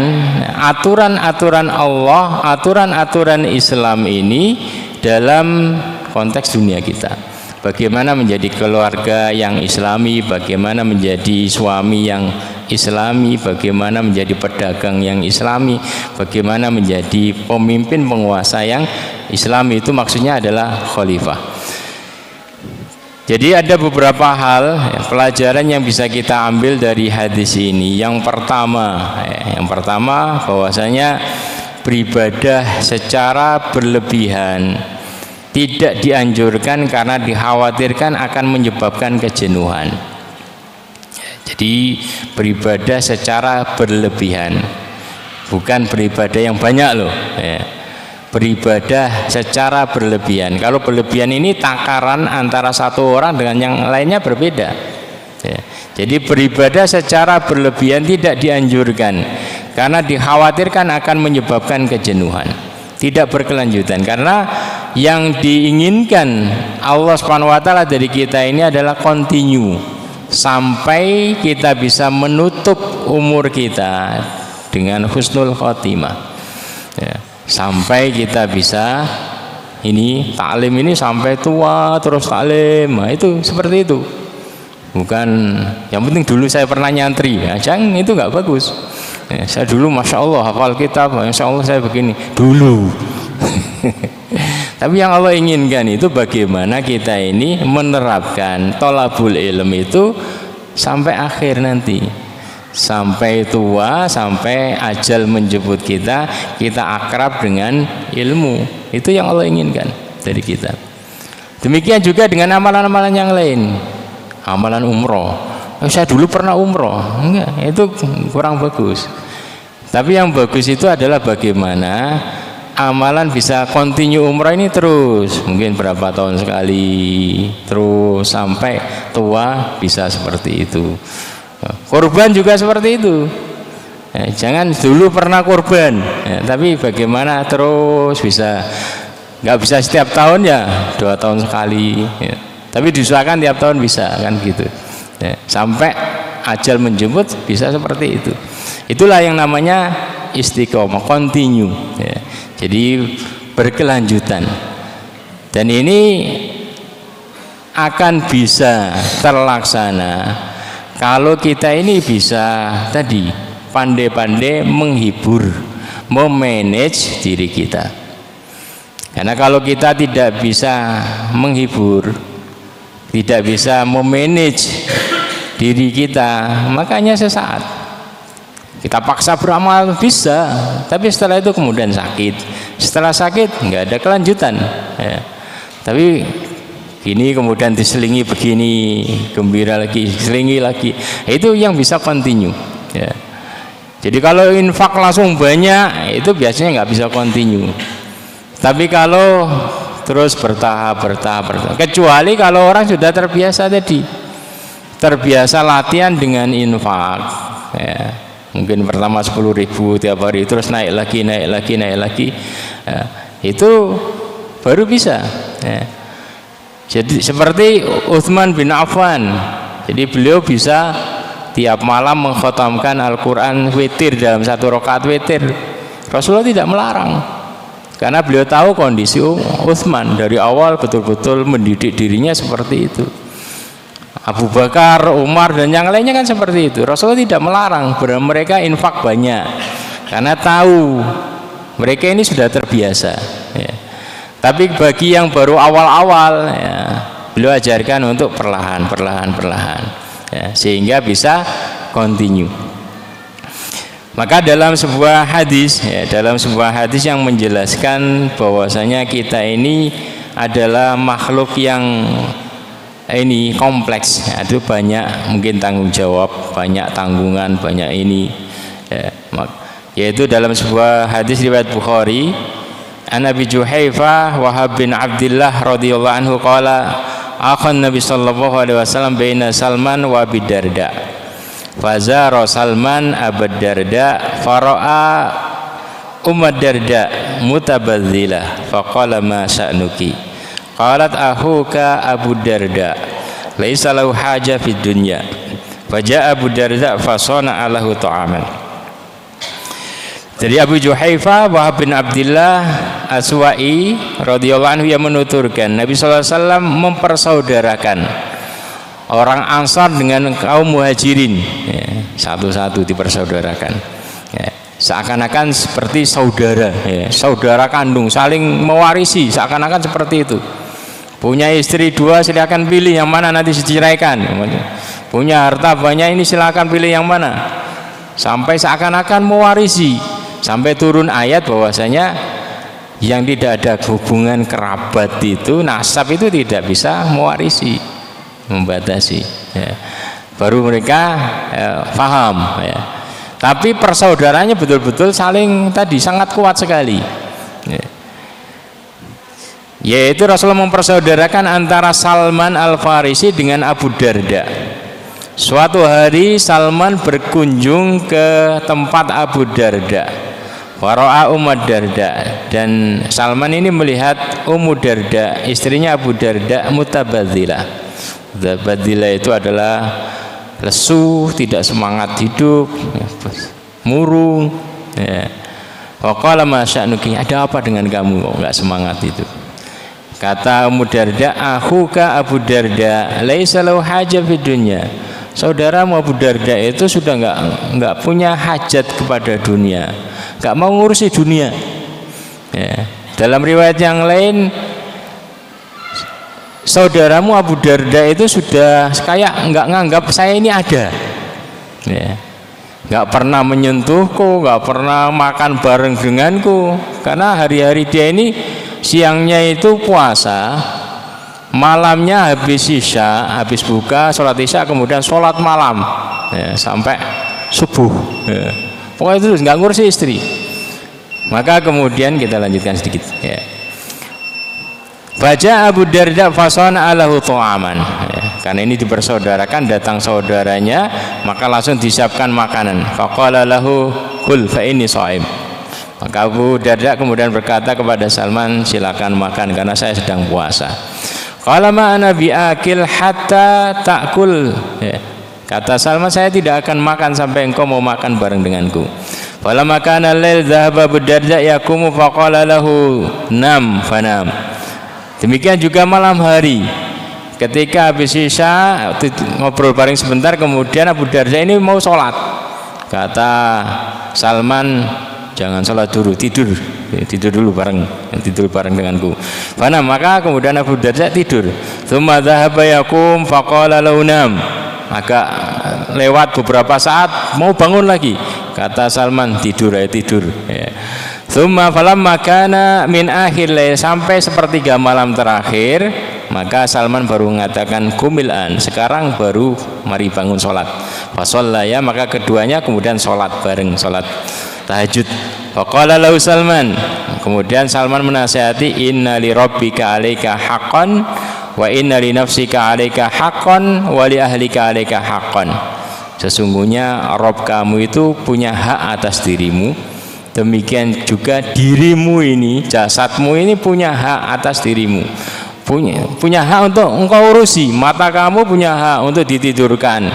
Speaker 2: aturan-aturan Allah, aturan-aturan Islam ini dalam konteks dunia kita. Bagaimana menjadi keluarga yang islami, bagaimana menjadi suami yang islami, bagaimana menjadi pedagang yang islami, bagaimana menjadi pemimpin penguasa yang islami. Itu maksudnya adalah khalifah. Jadi ada beberapa hal pelajaran yang bisa kita ambil dari hadis ini. Yang pertama bahwasanya beribadah secara berlebihan tidak dianjurkan karena dikhawatirkan akan menyebabkan kejenuhan. Jadi beribadah secara berlebihan, bukan beribadah yang banyak loh ya. Beribadah secara berlebihan. Kalau berlebihan ini takaran antara satu orang dengan yang lainnya berbeda ya. Jadi beribadah secara berlebihan tidak dianjurkan karena dikhawatirkan akan menyebabkan kejenuhan, tidak berkelanjutan. Karena yang diinginkan Allah Subhanahu wa taala dari kita ini adalah continue sampai kita bisa menutup umur kita dengan husnul khotimah ya. Sampai kita bisa ini taklim ini sampai tua terus taklim. Nah, itu seperti itu. Bukan yang penting dulu saya pernah nyantri ya, jangan, itu nggak bagus ya. Saya dulu masya Allah hafal kitab, masya Allah saya begini dulu. Tapi yang Allah inginkan itu bagaimana kita ini menerapkan thalabul ilm itu sampai akhir nanti, sampai tua, sampai ajal menjemput kita, kita akrab dengan ilmu. Itu yang Allah inginkan dari kita. Demikian juga dengan amalan-amalan yang lain. Amalan umroh, saya dulu pernah umroh, enggak, itu kurang bagus. Tapi yang bagus itu adalah bagaimana amalan bisa continue umrah ini terus, mungkin berapa tahun sekali, terus sampai tua bisa seperti itu. Korban juga seperti itu ya, jangan dulu pernah korban ya, tapi bagaimana terus bisa, nggak bisa setiap tahun ya 2 tahun sekali ya. Tapi diusahakan tiap tahun bisa kan gitu ya, sampai ajal menjemput bisa seperti itu. Itulah yang namanya istiqomah, continue ya. Jadi berkelanjutan, dan ini akan bisa terlaksana kalau kita ini bisa tadi pandai-pandai menghibur, memanage diri kita. Karena kalau kita tidak bisa menghibur, tidak bisa memanage diri kita, makanya sesaat kita paksa beramal bisa, tapi setelah itu kemudian sakit. Setelah sakit nggak ada kelanjutan ya. Tapi ini kemudian diselingi begini, gembira lagi, selingi lagi, itu yang bisa continue ya. Jadi kalau infak langsung banyak itu biasanya nggak bisa continue. Tapi kalau terus bertahap. Kecuali kalau orang sudah terbiasa tadi, terbiasa latihan dengan infak, ya. Mungkin pertama 10.000 tiap hari, terus naik lagi, ya. Itu baru bisa, ya. Jadi seperti Utsman bin Affan, jadi beliau bisa tiap malam mengkhatamkan Al-Quran witir dalam satu rakaat witir. Rasulullah tidak melarang, karena beliau tahu kondisi Utsman dari awal betul-betul mendidik dirinya seperti itu. Abu Bakar, Umar dan yang lainnya kan seperti itu. Rasulullah tidak melarang, mereka infak banyak karena tahu mereka ini sudah terbiasa, ya. Tapi bagi yang baru awal-awal, ya, beliau ajarkan untuk perlahan, ya, sehingga bisa continue. Maka dalam sebuah hadis, ya, yang menjelaskan bahwasanya kita ini adalah makhluk yang ini kompleks, ya, itu banyak mungkin tanggung jawab, banyak tanggungan, banyak ini, ya, yaitu dalam sebuah hadis riwayat Bukhari, an Abi Juhaifah Wahab bin Abdullah radhiyallahu anhu qala akhan Nabi sallallahu alaihi wasallam baina Salman wa Abi Darda fazara Salman Abu Darda fara'a Darda mutabadzilah faqala ma sya'nuki qalat ahuka Abu Darda laisa lahu haja fid dunya faja'a Abu Darda fasana alahu ta'aman. Jadi Abu Juhaifah Wahab bin Abdullah Aswa'i radhiyallahu anhu yang menuturkan Nabi sallallahu alaihi wasallam mempersaudarakan orang Ansar dengan kaum Muhajirin, ya, satu-satu dipersaudarakan, ya, seakan-akan seperti saudara, ya, saudara kandung, saling mewarisi, seakan-akan seperti itu. Punya istri 2, silakan pilih yang mana nanti diceraikan. Punya harta banyak, ini silakan pilih yang mana. Sampai seakan-akan mewarisi, sampai turun ayat bahwasanya yang tidak ada hubungan kerabat itu, nasab itu tidak bisa mewarisi, membatasi, ya. Baru mereka paham, ya. Tapi persaudaranya betul-betul saling tadi sangat kuat sekali, ya. Yaitu Rasulullah mempersaudarakan antara Salman Al-Farisi dengan Abu Darda. Suatu hari Salman berkunjung ke tempat Abu Darda, wara'a Darda, dan Salman ini melihat Darda, istrinya Abu Darda, mutabadzilah. Mutabadzilah itu adalah lesu, tidak semangat hidup, murung, ya. Wa qala ma sya'nuki, ada apa dengan kamu kok enggak semangat itu? Kata Darda, akhuka Abu Darda laisa lahu haja fid dunya. Saudaramu Abu Darda itu sudah enggak punya hajat kepada dunia, enggak mau ngurusi dunia, ya. Dalam riwayat yang lain, saudaramu Abu Darda itu sudah kayak enggak nganggap saya ini ada, ya. Enggak pernah menyentuhku, enggak pernah makan bareng denganku, karena hari-hari dia ini siangnya itu puasa, malamnya habis isya, habis buka, sholat isya, kemudian sholat malam, ya, sampai subuh, ya. Pokoknya itu nggak ngurusi istri. Maka kemudian kita lanjutkan sedikit, ya. Baca Abu Darda fasana alahu ta'aman, ya. Karena ini dipersaudarakan, datang saudaranya, maka langsung disiapkan makanan. Faqala lahu kul fa inni shaim. Maka Abu Darda kemudian berkata kepada Salman, silakan makan karena saya sedang puasa. Qala ma ana biakil hatta ta'kul, ya. Kata Salman, saya tidak akan makan sampai engkau mau makan bareng denganku. Falamma kana al-lail dhahaba Abu Darda yaqumu faqala lahu nam fanam. Demikian juga malam hari, ketika habis isya ngobrol bareng sebentar, kemudian Abu Darda ini mau sholat. Kata Salman, jangan sholat dulu, tidur dulu bareng denganku. Fana, maka kemudian Abu Darda tidur. Tsumma dhahaba yaqum faqala lahu nam. Maka lewat beberapa saat mau bangun lagi. Kata Salman, tidur. Ya. Tsumma falamma kana min akhir lail, sampai sepertiga malam terakhir, maka Salman baru mengatakan kumilan, sekarang baru mari bangun sholat. Fashollaya, maka keduanya kemudian sholat bareng, sholat tahajud. Faqala lahu Salman, Kemudian Salman menasihati, inna li rabbika 'alaika haqqan wa inna li nafsika 'alaika haqqan wa li ahlika 'alaika haqqan. Sesungguhnya Rabb kamu itu punya hak atas dirimu, demikian juga dirimu ini, jasadmu ini punya hak atas dirimu, punya hak untuk engkau urusi. Mata kamu punya hak untuk ditidurkan,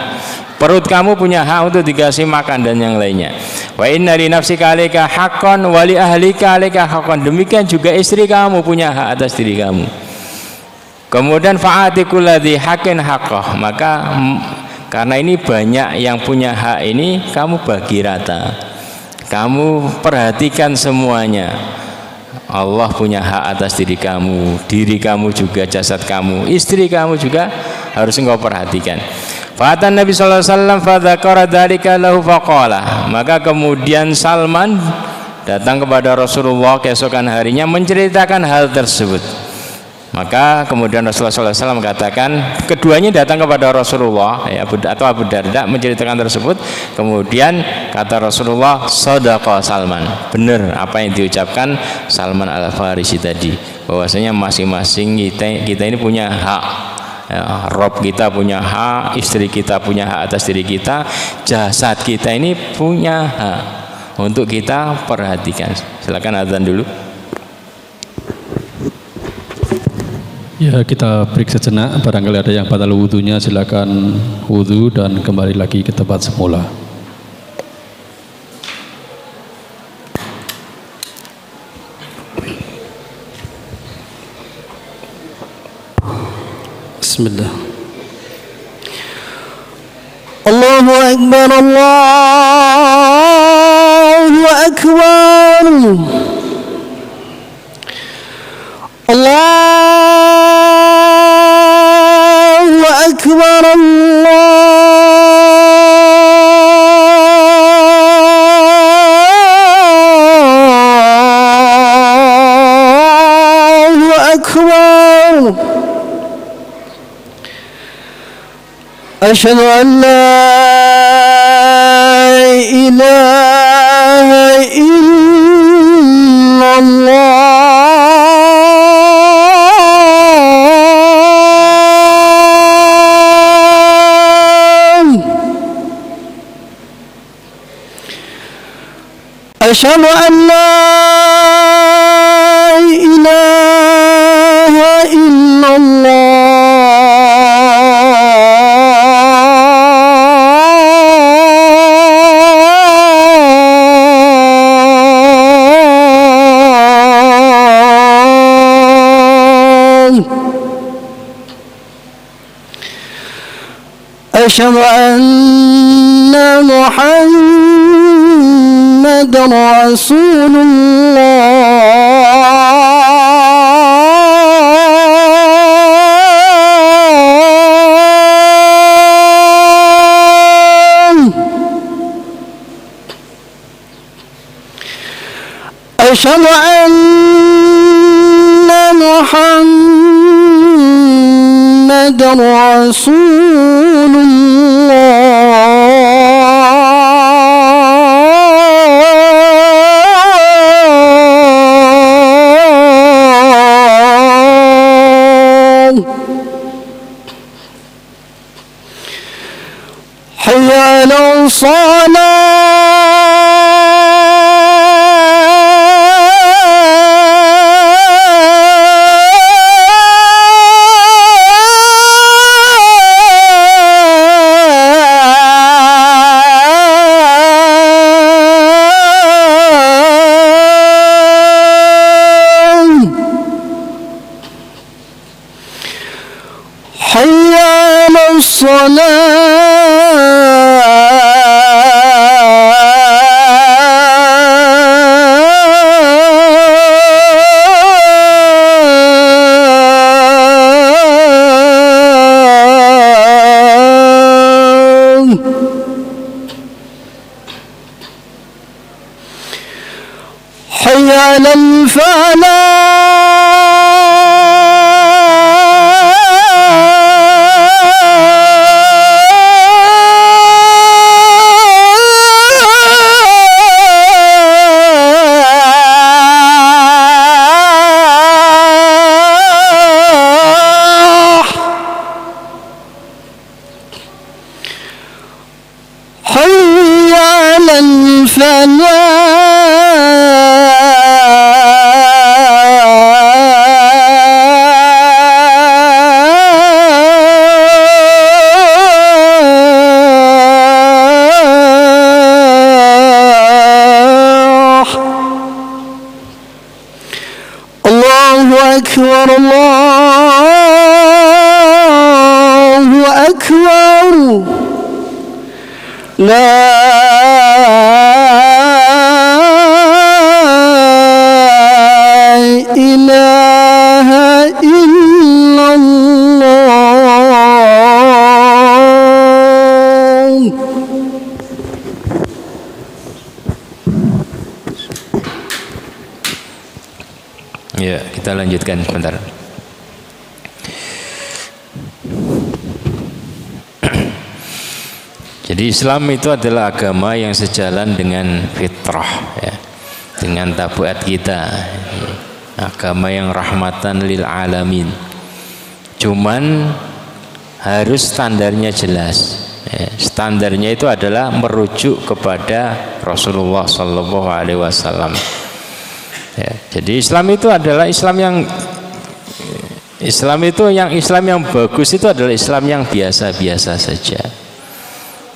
Speaker 2: perut kamu punya hak untuk dikasih makan dan yang lainnya. Wa inna li nafsika 'alaika haqqan wa li ahlika 'alaika haqqan. Demikian juga istri kamu punya hak atas diri kamu. Kemudian fa'ati kulladzi haqqin haqqah. Maka karena ini banyak yang punya hak ini, kamu bagi rata, kamu perhatikan semuanya. Allah punya hak atas diri kamu juga, jasad kamu, istri kamu juga harus engkau perhatikan. Fatan Nabi sallallahu alaihi wasallam fadzakara dzalika lahu faqala. Maka kemudian Salman datang kepada Rasulullah keesokan harinya menceritakan hal tersebut. Maka kemudian Rasulullah SAW katakan, keduanya datang kepada Rasulullah ya, atau Abu Darda menceritakan tersebut. Kemudian kata Rasulullah, shadaqa Salman, benar apa yang diucapkan Salman Al-Farisi tadi, bahwasanya masing-masing kita ini punya hak ya, Rob kita punya hak, istri kita punya hak atas diri kita, jasad kita ini punya hak untuk kita perhatikan. Silakan azan dulu.
Speaker 1: Ya, kita break sejenak, barangkali ada yang batal wudunya silakan wudu dan kembali lagi ke tempat semula.
Speaker 3: Bismillah. Allahu Akbar, Allahu Akbar, Allahu Akbar, Allahu Akbar. Asyhadu an la ilaha illallah. Asyhadu an la ilaha illallah. أشهد أن محمدًا رسول الله. أشهد أن محمدًا رسول الله. حي على حي على الصلاة. حي على الفلاح. أكبر الله أكبر لا إله إلا الله.
Speaker 2: Ya, kita lanjutkan sebentar. Jadi Islam itu adalah agama yang sejalan dengan fitrah, ya, dengan tabiat kita, agama yang rahmatan lil alamin. Cuman harus standarnya jelas, ya. Standarnya itu adalah merujuk kepada Rasulullah Sallallahu Alaihi Wasallam. Ya, jadi Islam itu adalah Islam yang bagus itu adalah Islam yang biasa-biasa saja.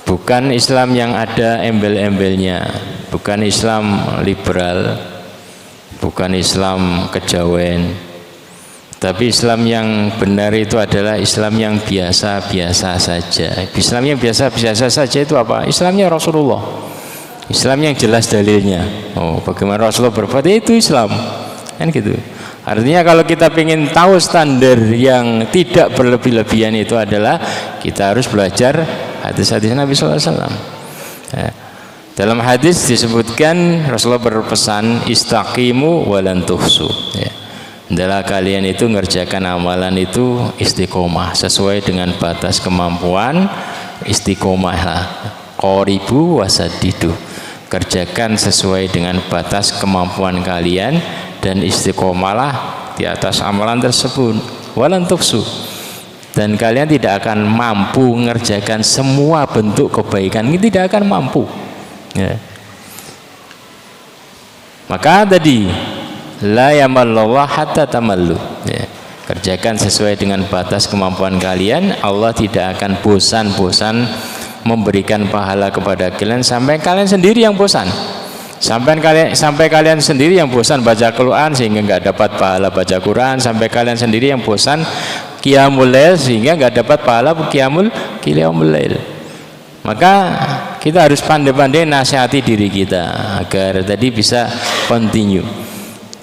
Speaker 2: Bukan Islam yang ada embel-embelnya, bukan Islam liberal, bukan Islam kejawen. Tapi Islam yang benar itu adalah Islam yang biasa-biasa saja. Islam yang biasa-biasa saja itu apa? Islamnya Rasulullah. Islam yang jelas dalilnya. Oh, bagaimana Rasulullah berbuat, itu Islam. Kan gitu. Artinya kalau kita ingin tahu standar yang tidak berlebih-lebihan itu adalah kita harus belajar hadis-hadis Nabi SAW. Ya. Dalam hadis disebutkan Rasulullah berpesan istaqimu walan tuhsu. Ya. Adalah kalian itu ngerjakan amalan itu istiqomah sesuai dengan batas kemampuan, istiqomah lah. Qoribu wasadidu. Kerjakan sesuai dengan batas kemampuan kalian dan istiqomalah di atas amalan tersebut. Walan tuhsu. Dan kalian tidak akan mampu mengerjakan semua bentuk kebaikan, ini tidak akan mampu, ya. Maka tadi la yamallallah hatta tamallu, ya. Kerjakan sesuai dengan batas kemampuan kalian. Allah tidak akan bosan-bosan memberikan pahala kepada kalian sampai kalian sendiri yang bosan. Sampai kalian sendiri yang bosan baca Quran sehingga nggak dapat pahala baca Quran, sampai kalian sendiri yang bosan qiyamul lail sehingga nggak dapat pahala qiyamul lail. Maka kita harus pandai-pandai nasihati diri kita agar tadi bisa continue.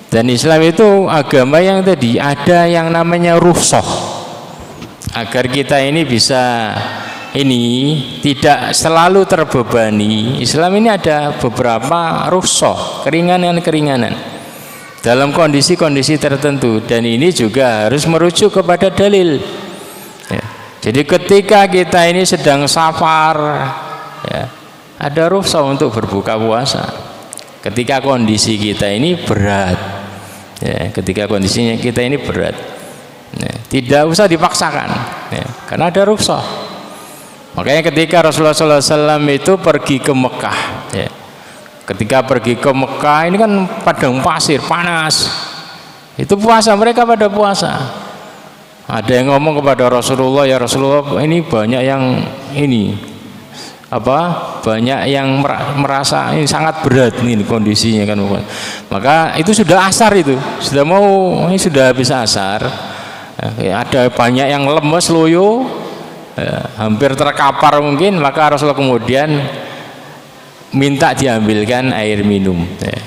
Speaker 2: Dan Islam itu agama yang tadi ada yang namanya rukhsah, agar kita ini bisa tidak selalu terbebani. Islam ini ada beberapa rukhsah, keringanan-keringanan dalam kondisi-kondisi tertentu, dan ini juga harus merujuk kepada dalil, ya. Jadi ketika kita ini sedang safar, ya, ada rukhsah untuk berbuka puasa. Ketika kondisi kita ini berat, ya, ketika kondisinya kita ini berat, ya, tidak usah dipaksakan, ya, karena ada rukhsah. Makanya ketika Rasulullah SAW itu pergi ke Mekah, ya, ketika pergi ke Mekah ini kan padang pasir panas, itu puasa, mereka pada puasa. Ada yang ngomong kepada Rasulullah, ya Rasulullah, ini banyak yang banyak yang merasa ini sangat berat ini kondisinya kan. Maka itu sudah asar, itu sudah habis asar, ya, ada banyak yang lemes loyo, ya, hampir terkapar mungkin. Maka Rasulullah kemudian minta diambilkan air minum, ya.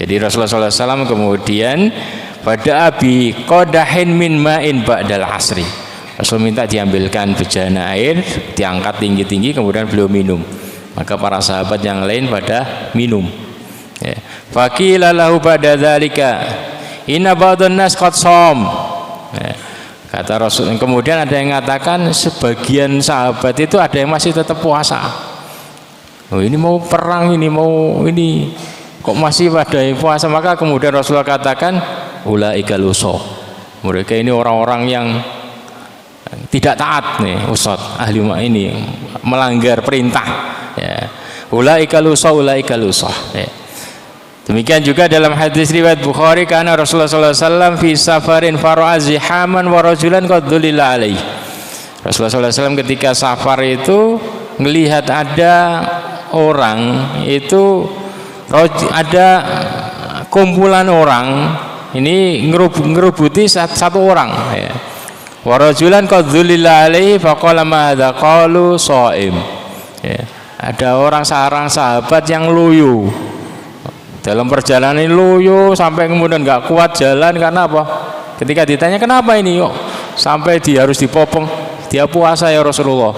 Speaker 2: Jadi Rasulullah SAW kemudian pada abi qadahin min ma'in ba'dal asri, Rasul minta diambilkan bejana air, diangkat tinggi-tinggi, kemudian beliau minum. Maka para sahabat yang lain pada minum, ya. Faqila lahu ba'da dzalika inna ba'dhan nas qad shom, ya. Kata Rasul, kemudian ada yang mengatakan sebagian sahabat itu ada yang masih tetap puasa. Oh, ini mau perang, ini kok masih pada puasa. Maka kemudian Rasulullah katakan ulaika luso, mereka ini orang-orang yang tidak taat nih, usad ahli ini melanggar perintah, ya. Ulaika luso, ya. Demikian juga dalam hadis riwayat Bukhari, karena Rasulullah SAW fi safarin fara'a zihaman wa rajulan qad dhulila alaihi. Rasulullah SAW ketika safar itu melihat ada orang itu, ada kumpulan orang ini ngerubuti satu orang ya. Wa rajulan qad dzulila alaihi faqala ma hadza qalu shaim. Ya. Ada orang seorang sahabat yang loyo. Dalam perjalanan ini loyo sampai kemudian nggak kuat jalan karena apa? Ketika ditanya kenapa ini yuk sampai dia harus dipopong, dia puasa ya Rasulullah.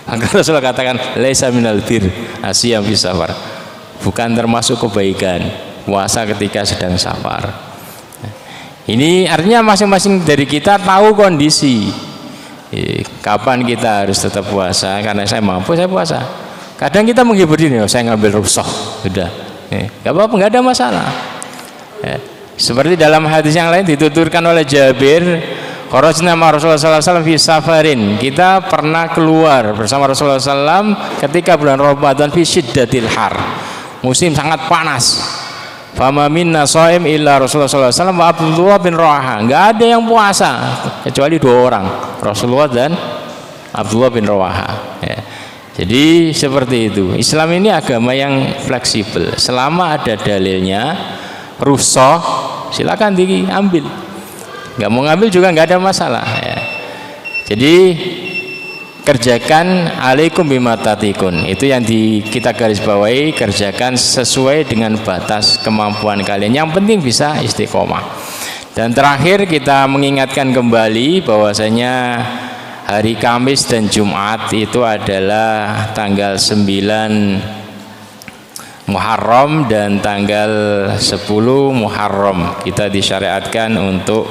Speaker 2: Maka Rasulullah katakan laisa minal bir asyam fi safar. Bukan termasuk kebaikan puasa ketika sedang safar. Ini artinya masing-masing dari kita tahu kondisi kapan kita harus tetap puasa. Karena saya mampu saya puasa. Kadang kita menghibur diri, saya ngambil rukhsah sudah, nggak apa-apa, nggak ada masalah. Seperti dalam hadis yang lain dituturkan oleh Jabir, kharajna ma Rasulullah sallallahu alaihi wasallam fi safarin. Kita pernah keluar bersama Rasulullah SAW ketika bulan Ramadan fi syiddatil har. Musim sangat panas. Fama minna shaim illa Rasulullah sallallahu alaihi wasallam wa Abdullah bin Rawaha. Enggak ada yang puasa kecuali dua orang, Rasulullah dan Abdullah bin Rawaha. Ya. Jadi seperti itu. Islam ini agama yang fleksibel. Selama ada dalilnya, rukhsah, silakan diambil. Enggak mau ngambil juga enggak ada masalah. Ya. Jadi kerjakan alaikum bima tatikun, itu yang kita garis bawahi, kerjakan sesuai dengan batas kemampuan kalian, yang penting bisa istiqomah. Dan terakhir kita mengingatkan kembali bahwasanya hari Kamis dan Jumat itu adalah tanggal 9 Muharram dan tanggal 10 Muharram kita disyariatkan untuk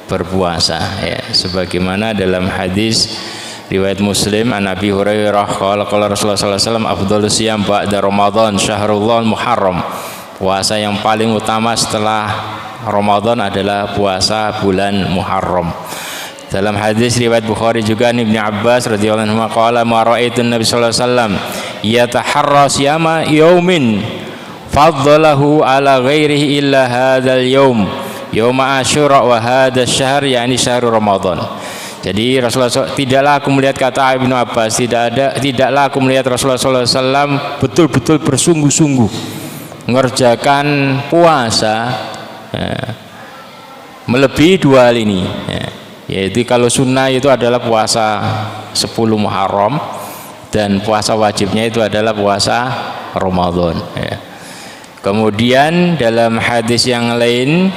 Speaker 2: berpuasa ya, sebagaimana dalam hadis riwayat Muslim an Abi Hurairah qala Rasulullah sallallahu alaihi wasallam afdhalus siyam ba'da Ramadan syahrullah Muharram. Puasa yang paling utama setelah Ramadan adalah puasa bulan Muharram. Dalam hadis riwayat Bukhari juga Ibnu Abbas radhiyallahu anhu qala ma ra'aitu Nabi sallallahu alaihi wasallam yataharra siyama yaumin faddalahu ala ghairihi illa hadzal yaum yauma Asyura wa hadzal syahr yani syahrul Ramadan. Jadi Rasulullah tidaklah aku melihat, kata Ibnu Abbas, tidaklah aku melihat Rasulullah SAW betul-betul bersungguh-sungguh mengerjakan puasa melebihi dua hal ini. Yaitu kalau sunnah itu adalah puasa 10 Muharram dan puasa wajibnya itu adalah puasa Ramadan. Kemudian dalam hadis yang lain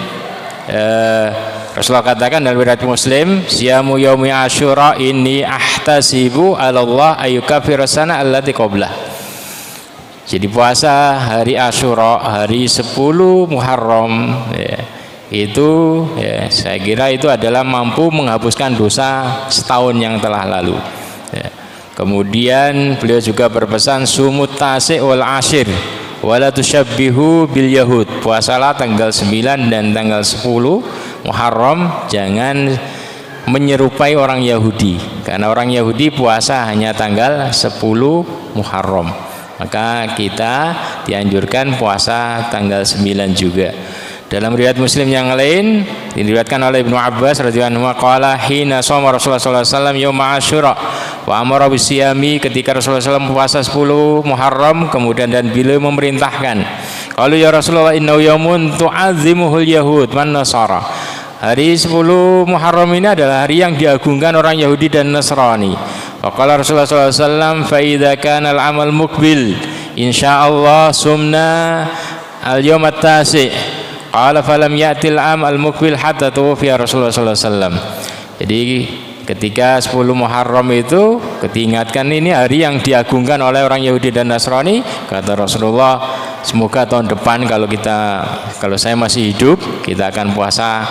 Speaker 2: Rasulullah katakan dalam riwayat Muslim, siyamu yaumi Asyura inni ahtasibu 'ala Allah ayyukaffira sana allati qablah. Jadi puasa hari Asyura, hari 10 Muharram ya, itu ya, saya kira itu adalah mampu menghapuskan dosa setahun yang telah lalu ya. Kemudian beliau juga berpesan sumut tasi' wal ashir wala tusyabbihu bil yahud. Puasalah tanggal 9 dan tanggal 10 Muharram, jangan menyerupai orang Yahudi, karena orang Yahudi puasa hanya tanggal 10 Muharram. Maka kita dianjurkan puasa tanggal 9 juga. Dalam riwayat Muslim yang lain diriwayatkan oleh Ibnu Abbas radhiyallahu anhu qala hina shoma Rasulullah sallallahu alaihi wasallam yaum Asyura wa amara bisiyami, ketika Rasulullah SAW puasa 10 Muharram kemudian dan beliau memerintahkan, kalau ya Rasulullah inna yaumun tu'azzimuhul yahud wan nasara. Hari 10 Muharram ini adalah hari yang diagungkan orang Yahudi dan Nasrani. Waqala Rasulullah SAW fa idza kana al-amal muqbil insyaallah sumna al-yawm at-tasi'. Qala falam ya'ti al-am al-muqbil hatta tuwfiya Rasulullah SAW. Jadi ketika 10 Muharram itu diingatkan ini hari yang diagungkan oleh orang Yahudi dan Nasrani, kata Rasulullah, semoga tahun depan kalau saya masih hidup kita akan puasa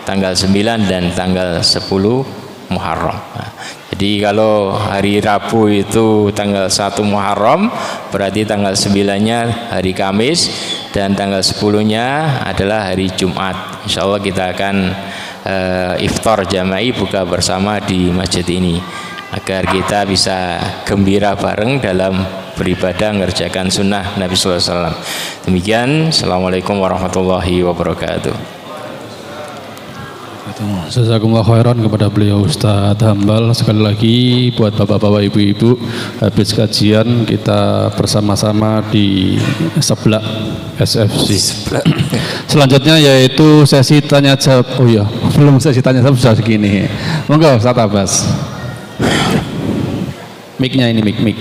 Speaker 2: tanggal 9 dan tanggal 10 Muharram. Nah, jadi kalau hari Rabu itu tanggal 1 Muharram, berarti tanggal 9-nya hari Kamis dan tanggal 10-nya adalah hari Jumat. Insya Allah kita akan iftar jama'i, buka bersama di masjid ini, agar kita bisa gembira bareng dalam beribadah mengerjakan sunnah Nabi SAW. Demikian, Assalamualaikum warahmatullahi wabarakatuh.
Speaker 1: Jazakumullah khairan kepada beliau Ustadz Hambal. Sekali lagi buat bapak-bapak, ibu-ibu, habis kajian kita bersama-sama di sebelah SFC. Selanjutnya yaitu sesi tanya jawab. Oh iya, belum sesi tanya jawab sudah segini. Monggo Ustadz Abbas. Mic-nya ini mic.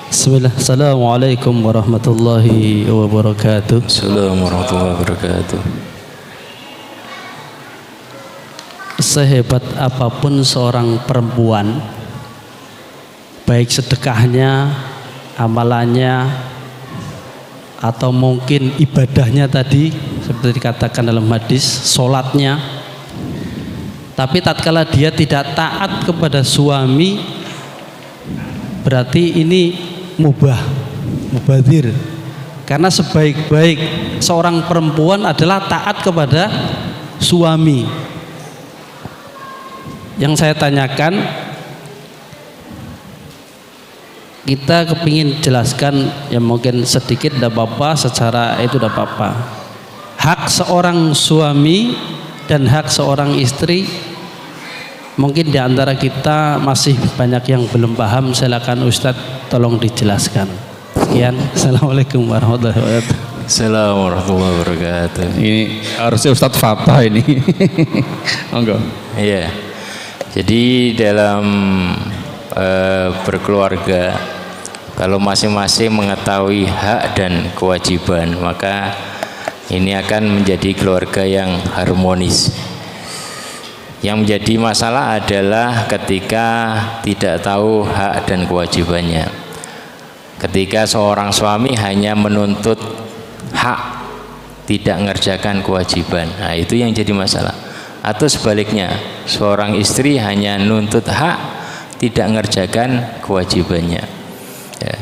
Speaker 3: Bismillah. Assalamualaikum warahmatullahi wabarakatuh.
Speaker 2: Assalamualaikum warahmatullahi wabarakatuh.
Speaker 3: Sehebat apapun seorang perempuan, baik sedekahnya, amalannya, atau mungkin ibadahnya tadi seperti dikatakan dalam hadis, sholatnya, tapi tatkala dia tidak taat kepada suami, berarti ini mubadzir. Karena sebaik-baik seorang perempuan adalah taat kepada suami. Yang saya tanyakan, kita kepingin jelaskan ya mungkin sedikit tidak apa-apa, secara itu tidak apa-apa. Hak seorang suami dan hak seorang istri, mungkin di antara kita masih banyak yang belum paham. Silakan Ustadz, tolong dijelaskan. Sekian. Assalamualaikum warahmatullahi wabarakatuh.
Speaker 2: Assalamualaikum warahmatullahi wabarakatuh.
Speaker 1: Ini harusnya Ustadz Fatah ini. Monggo.
Speaker 2: Iya. Jadi dalam berkeluarga, kalau masing-masing mengetahui hak dan kewajiban, maka ini akan menjadi keluarga yang harmonis. Yang menjadi masalah adalah ketika tidak tahu hak dan kewajibannya. Ketika seorang suami hanya menuntut hak, tidak mengerjakan kewajiban, nah itu yang jadi masalah. Atau sebaliknya, seorang istri hanya nuntut hak, tidak mengerjakan kewajibannya. Ya.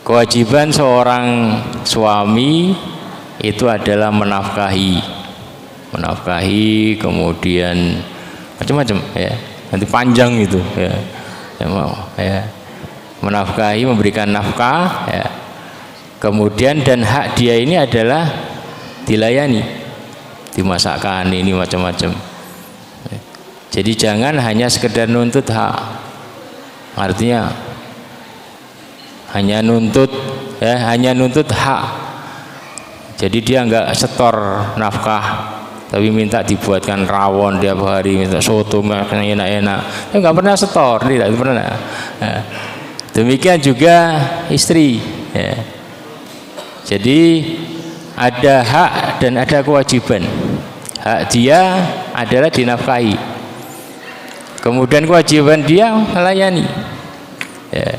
Speaker 2: Kewajiban seorang suami itu adalah menafkahi, kemudian macam-macam, ya. Nanti panjang itu, ya. Menafkahi, memberikan nafkah, ya. Kemudian dan hak dia ini adalah dilayani, dimasakkan, ini macam-macam. Jadi jangan hanya sekedar nuntut hak, artinya hanya nuntut hak. Jadi dia enggak setor nafkah, tapi minta dibuatkan rawon tiap hari, minta soto makan enak-enak, enggak pernah setor, tidak pernah. Nah, demikian juga istri, ya. Jadi ada hak dan ada kewajiban. Hak dia adalah dinafkahi, kemudian kewajiban dia melayani, ya.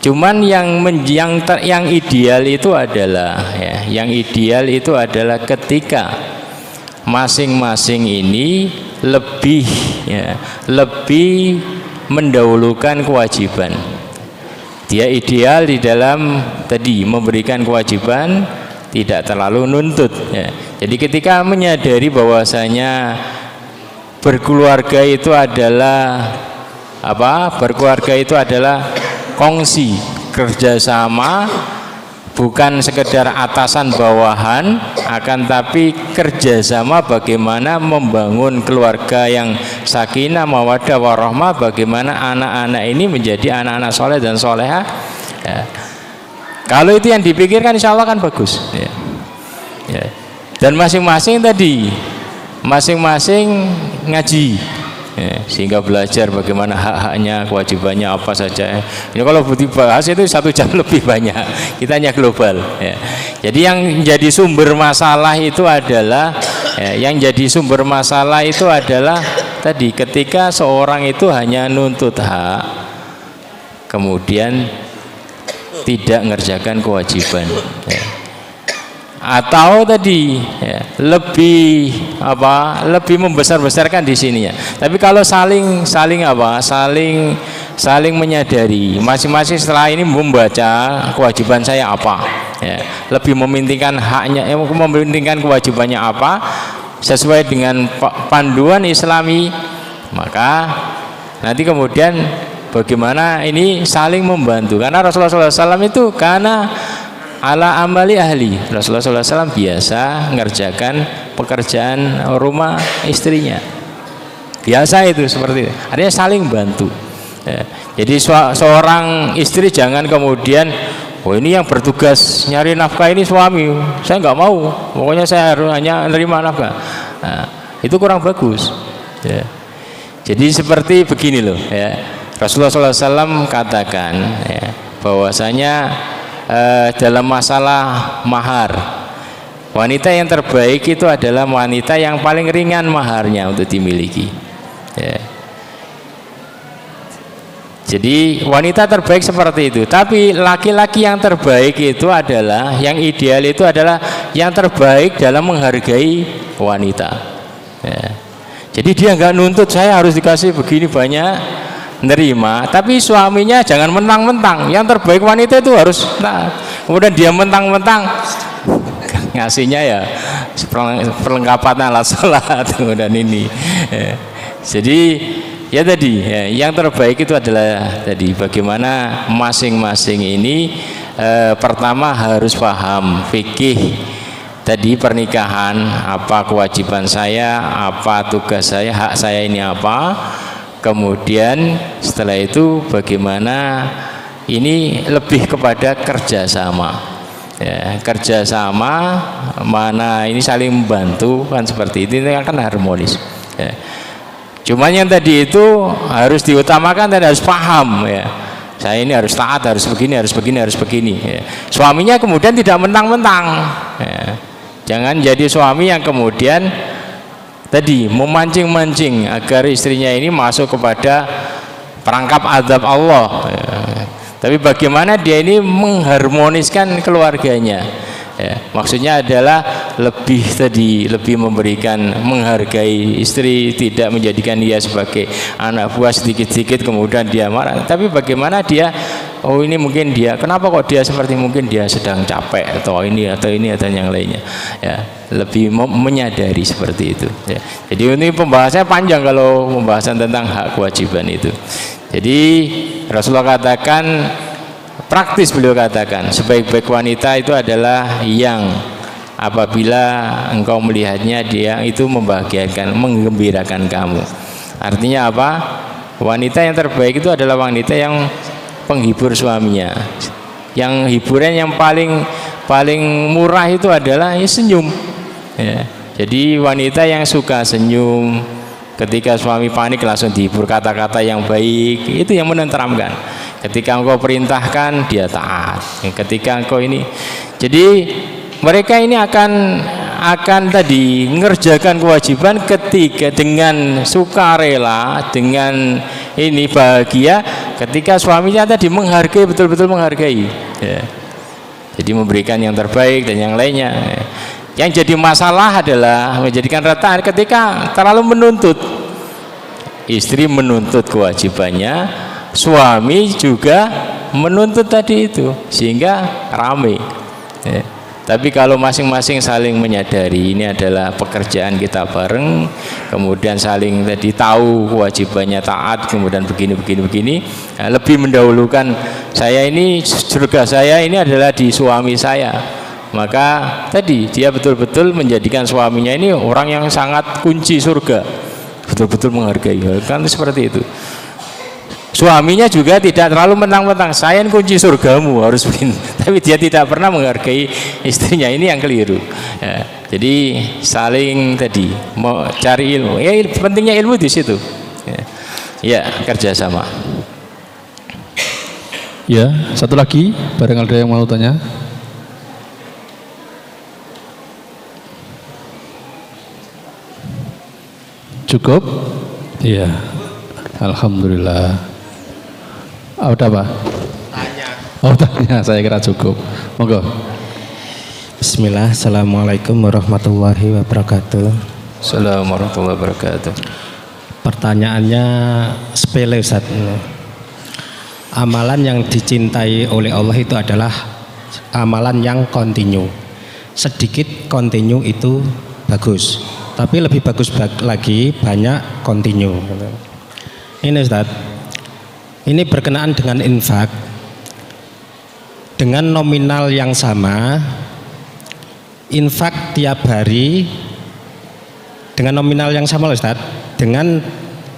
Speaker 2: Cuman yang ideal itu adalah, ya, yang ideal itu adalah ketika masing-masing ini lebih mendahulukan kewajiban. Dia ideal di dalam tadi memberikan kewajiban, tidak terlalu nuntut, ya. Jadi ketika menyadari bahwasanya berkeluarga itu adalah berkeluarga itu adalah kongsi, kerjasama, bukan sekedar atasan bawahan, akan tapi kerjasama bagaimana membangun keluarga yang sakinah, mawaddah, warahmah, bagaimana anak-anak ini menjadi anak-anak soleh dan soleha, ya. Kalau itu yang dipikirkan, insya Allah kan bagus, ya. Ya. Dan masing-masing ngaji, ya, sehingga belajar bagaimana hak-haknya, kewajibannya apa saja. Ini kalau dibahas itu 1 jam lebih banyak. Kita hanya global, ya. Jadi yang jadi sumber masalah itu adalah, tadi ketika seorang itu hanya nuntut hak, kemudian tidak mengerjakan kewajiban, ya. Atau tadi, ya, lebih membesar-besarkan di sini, ya. Tapi kalau saling menyadari masing-masing setelah ini membaca kewajiban saya apa, ya, lebih mementingkan haknya, mementingkan kewajibannya apa sesuai dengan panduan Islami, maka nanti kemudian bagaimana ini saling membantu. Karena Rasulullah SAW itu karena ala amali ahli, Rasulullah SAW biasa ngerjakan pekerjaan rumah istrinya, biasa itu seperti itu, artinya saling bantu ya. Jadi seorang istri jangan kemudian, oh ini yang bertugas nyari nafkah ini suami, saya nggak mau, pokoknya saya harus hanya menerima nafkah. Nah, itu kurang bagus ya. Jadi seperti begini loh ya, Rasulullah SAW katakan ya, bahwasanya dalam masalah mahar, wanita yang terbaik itu adalah wanita yang paling ringan maharnya untuk dimiliki ya. Jadi wanita terbaik seperti itu. Tapi laki-laki yang terbaik itu adalah, yang ideal itu adalah yang terbaik dalam menghargai wanita ya. Jadi dia nggak nuntut saya harus dikasih begini banyak, nerima, tapi suaminya jangan mentang-mentang. Yang terbaik wanita itu harus, nah, kemudian dia mentang-mentang ngasihnya ya perlengkapan alat sholat kemudian ini ya. Jadi ya tadi ya, yang terbaik itu adalah tadi bagaimana masing-masing ini pertama harus paham fikih tadi pernikahan, apa kewajiban saya, apa tugas saya, hak saya ini apa. Kemudian setelah itu bagaimana ini lebih kepada kerjasama ya, kerjasama mana ini saling membantu kan, seperti itu, ini akan harmonis ya. Cuman yang tadi itu harus diutamakan dan harus paham ya, saya ini harus taat, harus begini, harus begini, harus begini ya. Suaminya kemudian tidak mentang-mentang ya. Jangan jadi suami yang kemudian tadi memancing-mancing agar istrinya ini masuk kepada perangkap azab Allah ya. Tapi bagaimana dia ini mengharmoniskan keluarganya ya. Maksudnya adalah lebih memberikan, menghargai istri, tidak menjadikan dia sebagai anak buah sedikit-sedikit kemudian dia marah. Tapi bagaimana dia, oh ini mungkin dia, kenapa kok dia seperti mungkin dia sedang capek atau ini atau yang lainnya ya, lebih menyadari seperti itu ya. Jadi ini pembahasannya panjang kalau pembahasan tentang hak kewajiban itu. Jadi Rasulullah katakan, praktis beliau katakan, sebaik-baik wanita itu adalah yang apabila engkau melihatnya dia itu membahagiakan, menggembirakan kamu. Artinya apa? Wanita yang terbaik itu adalah wanita yang penghibur suaminya. Yang hiburan yang paling murah itu adalah ya, senyum ya. Jadi wanita yang suka senyum, ketika suami panik langsung dihibur kata-kata yang baik, itu yang menenteramkan. Ketika engkau perintahkan dia taat, ketika engkau ini, jadi mereka ini akan tadi mengerjakan kewajiban ketika dengan sukarela, dengan ini bahagia, ketika suaminya tadi menghargai, betul-betul menghargai ya. Jadi memberikan yang terbaik dan yang lainnya ya. Yang jadi masalah adalah menjadikan retak ketika terlalu menuntut. Istri menuntut kewajibannya, suami juga menuntut tadi itu, sehingga rame ya. Tapi kalau masing-masing saling menyadari ini adalah pekerjaan kita bareng, kemudian saling tadi tahu kewajibannya taat, kemudian begini ya, lebih mendahulukan saya ini, surga saya ini adalah di suami saya, maka tadi dia betul-betul menjadikan suaminya ini orang yang sangat kunci surga, betul-betul menghargai kan, seperti itu. Suaminya juga tidak terlalu mentang-mentang saya ini kunci surgamu harus begini, tapi dia tidak pernah menghargai istrinya, ini yang keliru ya. Jadi saling tadi mau cari ilmu ya, pentingnya ilmu di situ ya, ya kerjasama
Speaker 1: ya. Satu lagi barang ada yang mau tanya. Cukup ya, alhamdulillah. Ada apa? Tanya. Oh tanya, saya kira cukup. Monggo.
Speaker 4: Bismillah, assalamualaikum warahmatullahi wabarakatuh.
Speaker 2: Assalamualaikum warahmatullahi wabarakatuh.
Speaker 4: Pertanyaannya sepele Ustaz. Amalan yang dicintai oleh Allah itu adalah amalan yang kontinu. Sedikit kontinu itu bagus, tapi lebih bagus lagi banyak kontinu. Ini Ustaz, Ini berkenaan dengan infak dengan nominal yang sama. Infak tiap hari dengan nominal yang sama loh Ustaz, dengan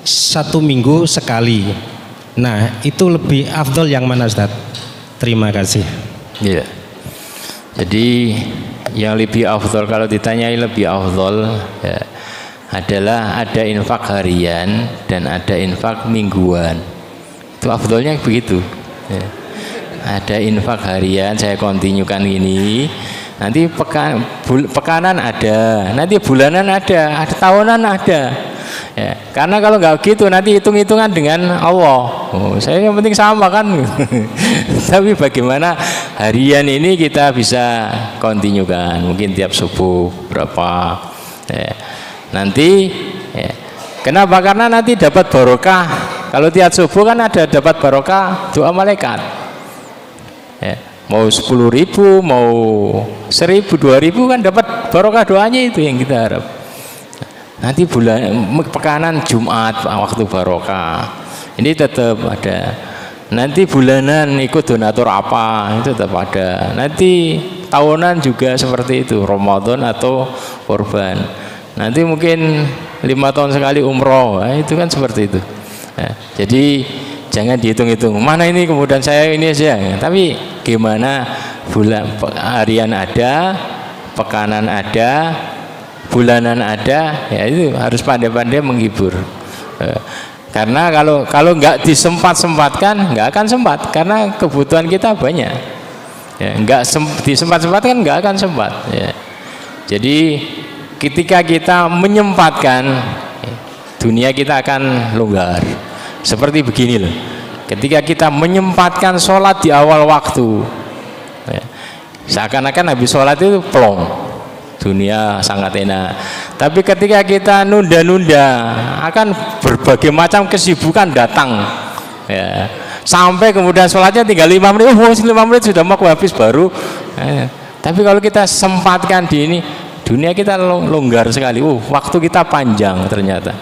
Speaker 4: 1 minggu sekali. Nah, itu lebih afdol yang mana Ustaz? Terima kasih.
Speaker 2: Iya. Jadi yang lebih afdol, kalau ditanyai lebih afdol ya, adalah ada infak harian dan ada infak mingguan. Itu afdolnya begitu ya. Ada infak harian, saya kontinukan ini, nanti pekanan ada, nanti bulanan ada tahunan ada ya. Karena kalau nggak gitu nanti hitung-hitungan dengan Allah. Saya yang penting sama kan. Tapi bagaimana harian ini kita bisa kontinukan, mungkin tiap subuh berapa ya. Nanti ya. Kenapa? Karena nanti dapat barokah. Kalau tiap subuh kan ada dapat barokah doa malaikat ya. Mau 10.000, mau 1.000, 2.000 kan dapat barokah doanya, itu yang kita harap. Nanti bulan pekanan Jumat waktu barokah ini tetap ada. Nanti bulanan ikut donatur apa itu tetap ada. Nanti tahunan juga seperti itu, Ramadan atau korban. Nanti mungkin 5 tahun sekali umroh, nah, itu kan seperti itu. Nah, jadi jangan dihitung-hitung mana ini kemudian saya ini aja, tapi gimana bulan harian ada, pekanan ada, bulanan ada, ya itu harus pandai-pandai menghibur. Karena kalau nggak disempat-sempatkan nggak akan sempat, karena kebutuhan kita banyak. Ya, nggak disempat-sempatkan nggak akan sempat. Ya. Jadi ketika kita menyempatkan, dunia kita akan longgar. Seperti begini loh, ketika kita menyempatkan sholat di awal waktu ya, seakan-akan habis sholat itu plong, dunia sangat enak. Tapi ketika kita nunda-nunda, akan berbagai macam kesibukan datang ya. Sampai kemudian sholatnya tinggal 5 menit, 5 menit sudah mau habis baru ya. Tapi kalau kita sempatkan di ini, dunia kita longgar sekali, waktu kita panjang ternyata.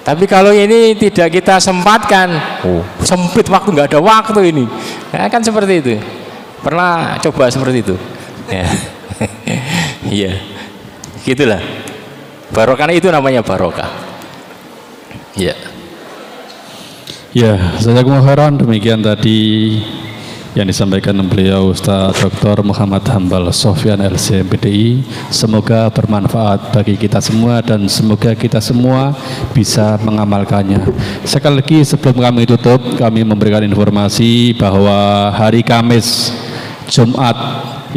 Speaker 2: Tapi kalau ini tidak kita sempatkan, sempit waktu, nggak ada waktu ini, ya, kan seperti itu. Pernah coba seperti itu? Ya, iya, gitulah. Barokah itu namanya barokah. Ya.
Speaker 1: Ya, jazakumullah khairan. Demikian tadi yang disampaikan beliau Ustaz Dr. Muhammad Hambal Sofyan LC MPDI. Semoga bermanfaat bagi kita semua dan semoga kita semua bisa mengamalkannya. Sekali lagi sebelum kami tutup, kami memberikan informasi bahwa hari Kamis Jumat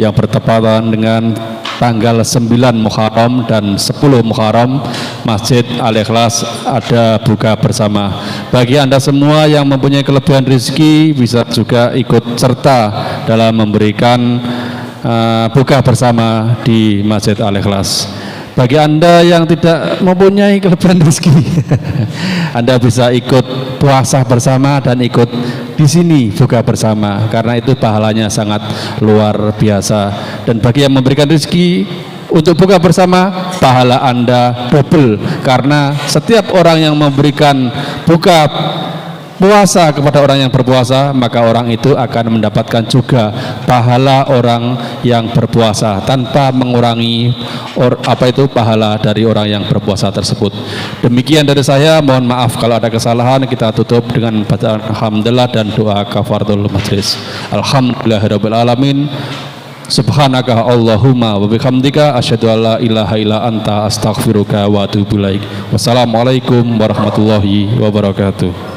Speaker 1: yang bertepatan dengan tanggal 9 Muharram dan 10 Muharram, Masjid Al-Ikhlas ada buka bersama. Bagi Anda semua yang mempunyai kelebihan rezeki bisa juga ikut serta dalam memberikan buka bersama di Masjid Al-Ikhlas. Bagi Anda yang tidak mempunyai kelebihan rezeki, Anda bisa ikut puasa bersama dan ikut di sini buka bersama, karena itu pahalanya sangat luar biasa. Dan bagi yang memberikan rezeki untuk buka bersama, pahala Anda double, karena setiap orang yang memberikan buka puasa kepada orang yang berpuasa, maka orang itu akan mendapatkan juga pahala orang yang berpuasa tanpa mengurangi pahala dari orang yang berpuasa tersebut. Demikian dari saya, mohon maaf kalau ada kesalahan. Kita tutup dengan bacaan alhamdulillah dan doa kafaratul majlis. Alhamdulillahirabbil alamin. Subhanaka Allahumma wa bihamdika asyhadu an la ilaha illa anta astaghfiruka wa atubu ilaik. Wassalamualaikum warahmatullahi wabarakatuh.